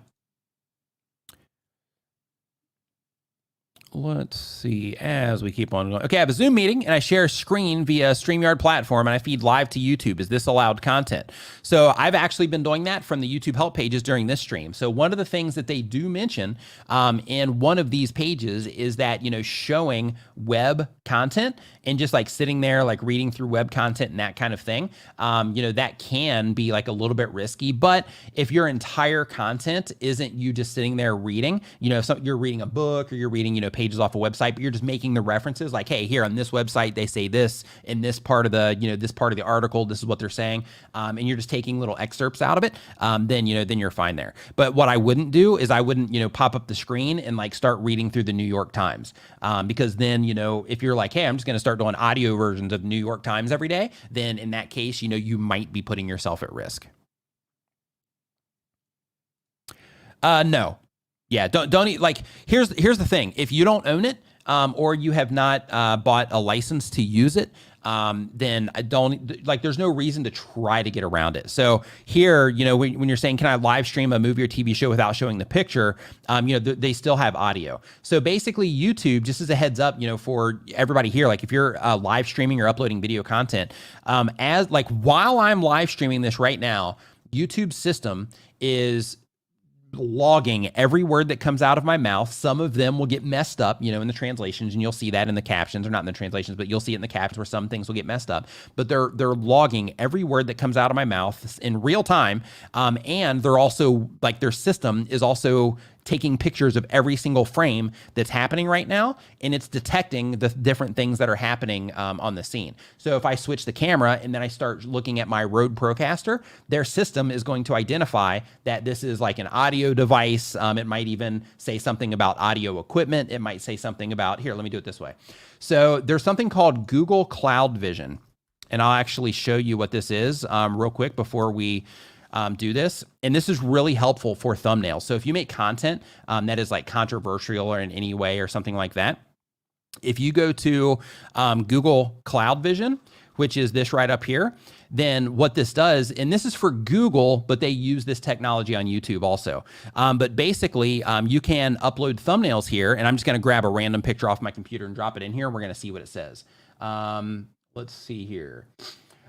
Let's see as we keep on going. Okay, I have a Zoom meeting and I share a screen via StreamYard platform and I feed live to YouTube. Is this allowed content? So I've actually been doing that from the YouTube help pages during this stream. So one of the things that they do mention in one of these pages is that, showing web content and just like sitting there, like reading through web content and that kind of thing, that can be like a little bit risky. But if your entire content isn't you just sitting there reading, if you're reading a book or you're reading, pages off a website, but you're just making the references like, hey, here on this website, they say this in this part of the, this part of the article, this is what they're saying. And you're just taking little excerpts out of it. Then you're fine there. But what I wouldn't do is I wouldn't, pop up the screen and like start reading through the New York Times. Because then, if you're like, hey, I'm just going to start doing audio versions of New York Times every day, then in that case, you might be putting yourself at risk. No. Yeah, don't eat, like, here's the thing. If you don't own it, or you have not bought a license to use it, then I don't, like, there's no reason to try to get around it. So here, when you're saying, can I live stream a movie or TV show without showing the picture, they still have audio. So basically YouTube, just as a heads up, for everybody here, like if you're live streaming or uploading video content, while I'm live streaming this right now, YouTube's system is logging every word that comes out of my mouth. Some of them will get messed up, in the translations, and you'll see that in the captions, or not in the translations, but you'll see it in the captions where some things will get messed up. But they're logging every word that comes out of my mouth in real time, and they're also, like, their system is also taking pictures of every single frame that's happening right now, and it's detecting the different things that are happening on the scene. So if I switch the camera and then I start looking at my Rode Procaster, their system is going to identify that this is like an audio device. It might even say something about audio equipment. It might say something about, here, let me do it this way. So there's something called Google Cloud Vision, and I'll actually show you what this is real quick before we do this. And this is really helpful for thumbnails. So if you make content that is like controversial or in any way or something like that, if you go to Google Cloud Vision, which is this right up here, then what this does, and this is for Google, but they use this technology on YouTube also. But basically, you can upload thumbnails here, and I'm just going to grab a random picture off my computer and drop it in here, and we're going to see what it says. Let's see here.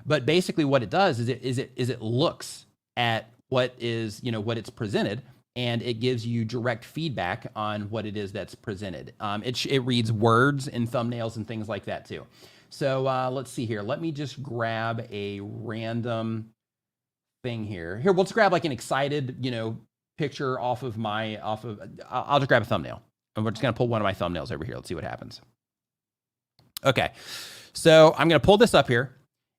But basically, what it does is it looks at what is, what it's presented, and it gives you direct feedback on what it is that's presented. It reads words and thumbnails and things like that too. So let's see here. Let me just grab a random thing here. Here, let's grab like an excited, picture I'll just grab a thumbnail. And we're just gonna pull one of my thumbnails over here. Let's see what happens. Okay, so I'm gonna pull this up here,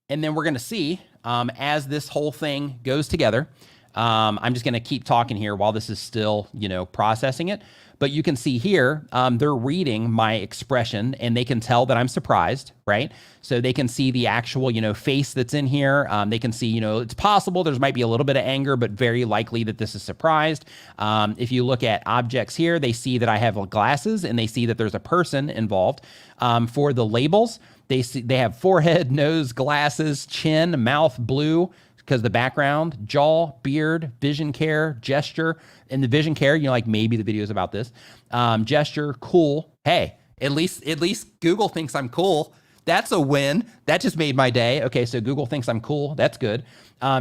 and then we're gonna see as this whole thing goes together. I'm just gonna keep talking here while this is still, processing it. But you can see here, they're reading my expression, and they can tell that I'm surprised, right? So they can see the actual, face that's in here. They can see, it's possible there's might be a little bit of anger, but very likely that this is surprised. If you look at objects here, they see that I have glasses, and they see that there's a person involved. For the labels, they have forehead, nose, glasses, chin, mouth, blue, because the background, jaw, beard, vision care, gesture. And the vision care, like maybe the video is about this. Gesture, cool. Hey, at least Google thinks I'm cool. That's a win. That just made my day. Okay, so Google thinks I'm cool. That's good.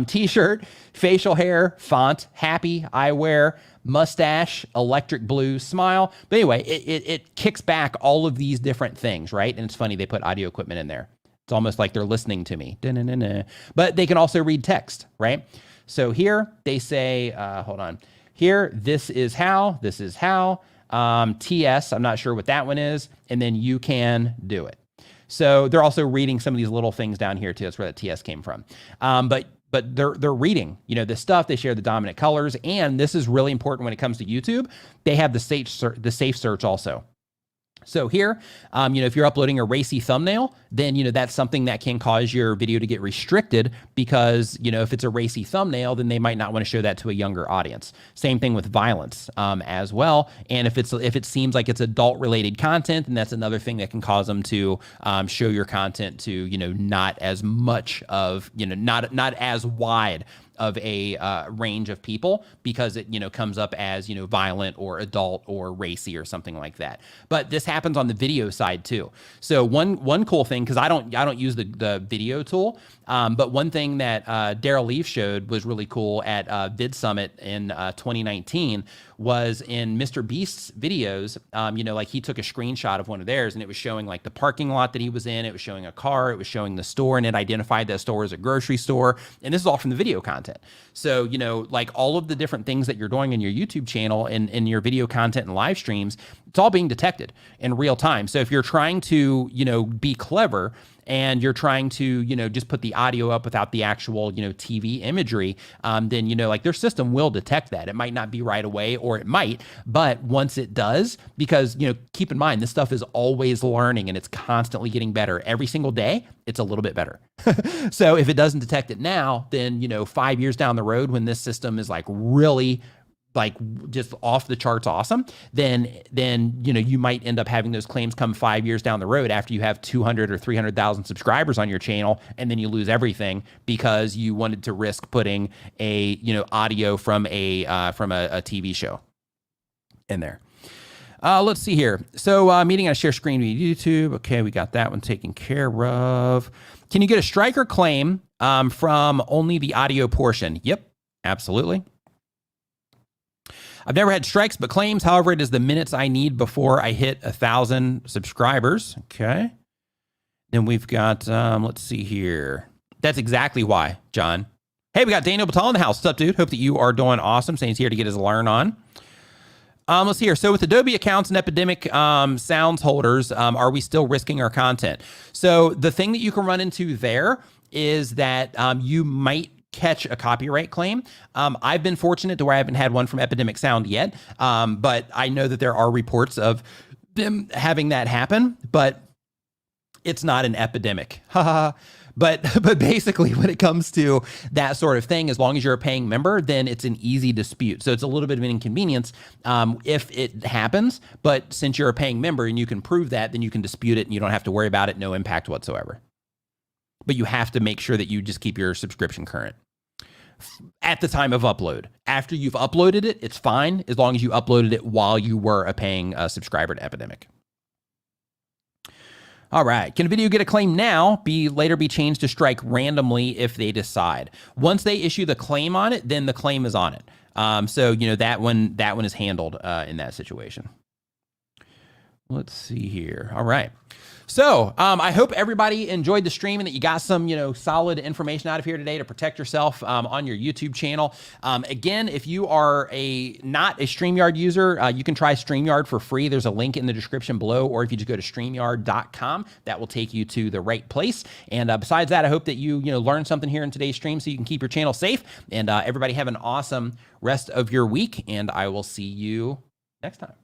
T-shirt, facial hair, font, happy, eyewear, mustache, electric blue, smile. But anyway, it kicks back all of these different things, right? And it's funny, they put audio equipment in there. It's almost like they're listening to me. Da-na-na-na. But they can also read text, right? So here they say, hold on. Here, this is how. TS, I'm not sure what that one is, and then you can do it. So they're also reading some of these little things down here too. That's where that TS came from. But they're reading, this stuff. They share the dominant colors, and this is really important when it comes to YouTube. They have the safe search also. So here, if you're uploading a racy thumbnail, then, that's something that can cause your video to get restricted because, if it's a racy thumbnail, then they might not want to show that to a younger audience. Same thing with violence as well. And if it seems like it's adult related content, then that's another thing that can cause them to show your content to, not as much of, not as wide of a range of people because it, comes up as, violent or adult or racy or something like that. But this happens on the video side too. So one cool thing, because I don't use the video tool, but one thing that Daryl Leaf showed was really cool at Vid Summit in 2019 was in Mr. Beast's videos, like he took a screenshot of one of theirs and it was showing like the parking lot that he was in, it was showing a car, it was showing the store, and it identified that store as a grocery store. And this is all from the video content. So, like all of the different things that you're doing in your YouTube channel and in your video content and live streams, it's all being detected in real time. So if you're trying to, be clever and you're trying to, just put the audio up without the actual, TV imagery, then, like their system will detect that. It might not be right away, or it might, but once it does, because, keep in mind, this stuff is always learning and it's constantly getting better. Every single day, it's a little bit better. So if it doesn't detect it now, then, 5 years down the road, when this system is like really like just off the charts awesome, then you might end up having those claims come 5 years down the road after you have 200 or 300,000 subscribers on your channel, and then you lose everything because you wanted to risk putting a audio from a TV show in there. Let's see here. So meeting on a share screen with YouTube. Okay, we got that one taken care of. Can you get a strike or claim from only the audio portion? Yep, absolutely. I've never had strikes, but claims. However, it is the minutes I need before I hit 1,000 subscribers. Okay. Then we've got, let's see here. That's exactly why, John. Hey, we got Daniel Batal in the house. What's up, dude? Hope that you are doing awesome. Saying he's here to get his learn on. Let's see here. So with Adobe accounts and Epidemic sounds holders, are we still risking our content? So the thing that you can run into there is that you might catch a copyright claim. I've been fortunate to where I haven't had one from Epidemic Sound yet, but I know that there are reports of them having that happen, but it's not an epidemic. But basically, when it comes to that sort of thing, as long as you're a paying member, then it's an easy dispute. So it's a little bit of an inconvenience if it happens, but since you're a paying member and you can prove that, then you can dispute it and you don't have to worry about it, no impact whatsoever. But you have to make sure that you just keep your subscription current at the time of upload. After you've uploaded it, it's fine as long as you uploaded it while you were a paying subscriber to Epidemic. All right. Can a video get a claim now, later be changed to strike randomly if they decide? Once they issue the claim on it, then the claim is on it. So that one is handled in that situation. Let's see here. All right. So I hope everybody enjoyed the stream and that you got some, solid information out of here today to protect yourself on your YouTube channel. Again, if you are not a StreamYard user, you can try StreamYard for free. There's a link in the description below, or if you just go to StreamYard.com, that will take you to the right place. And besides that, I hope that you learned something here in today's stream so you can keep your channel safe. And everybody have an awesome rest of your week, and I will see you next time.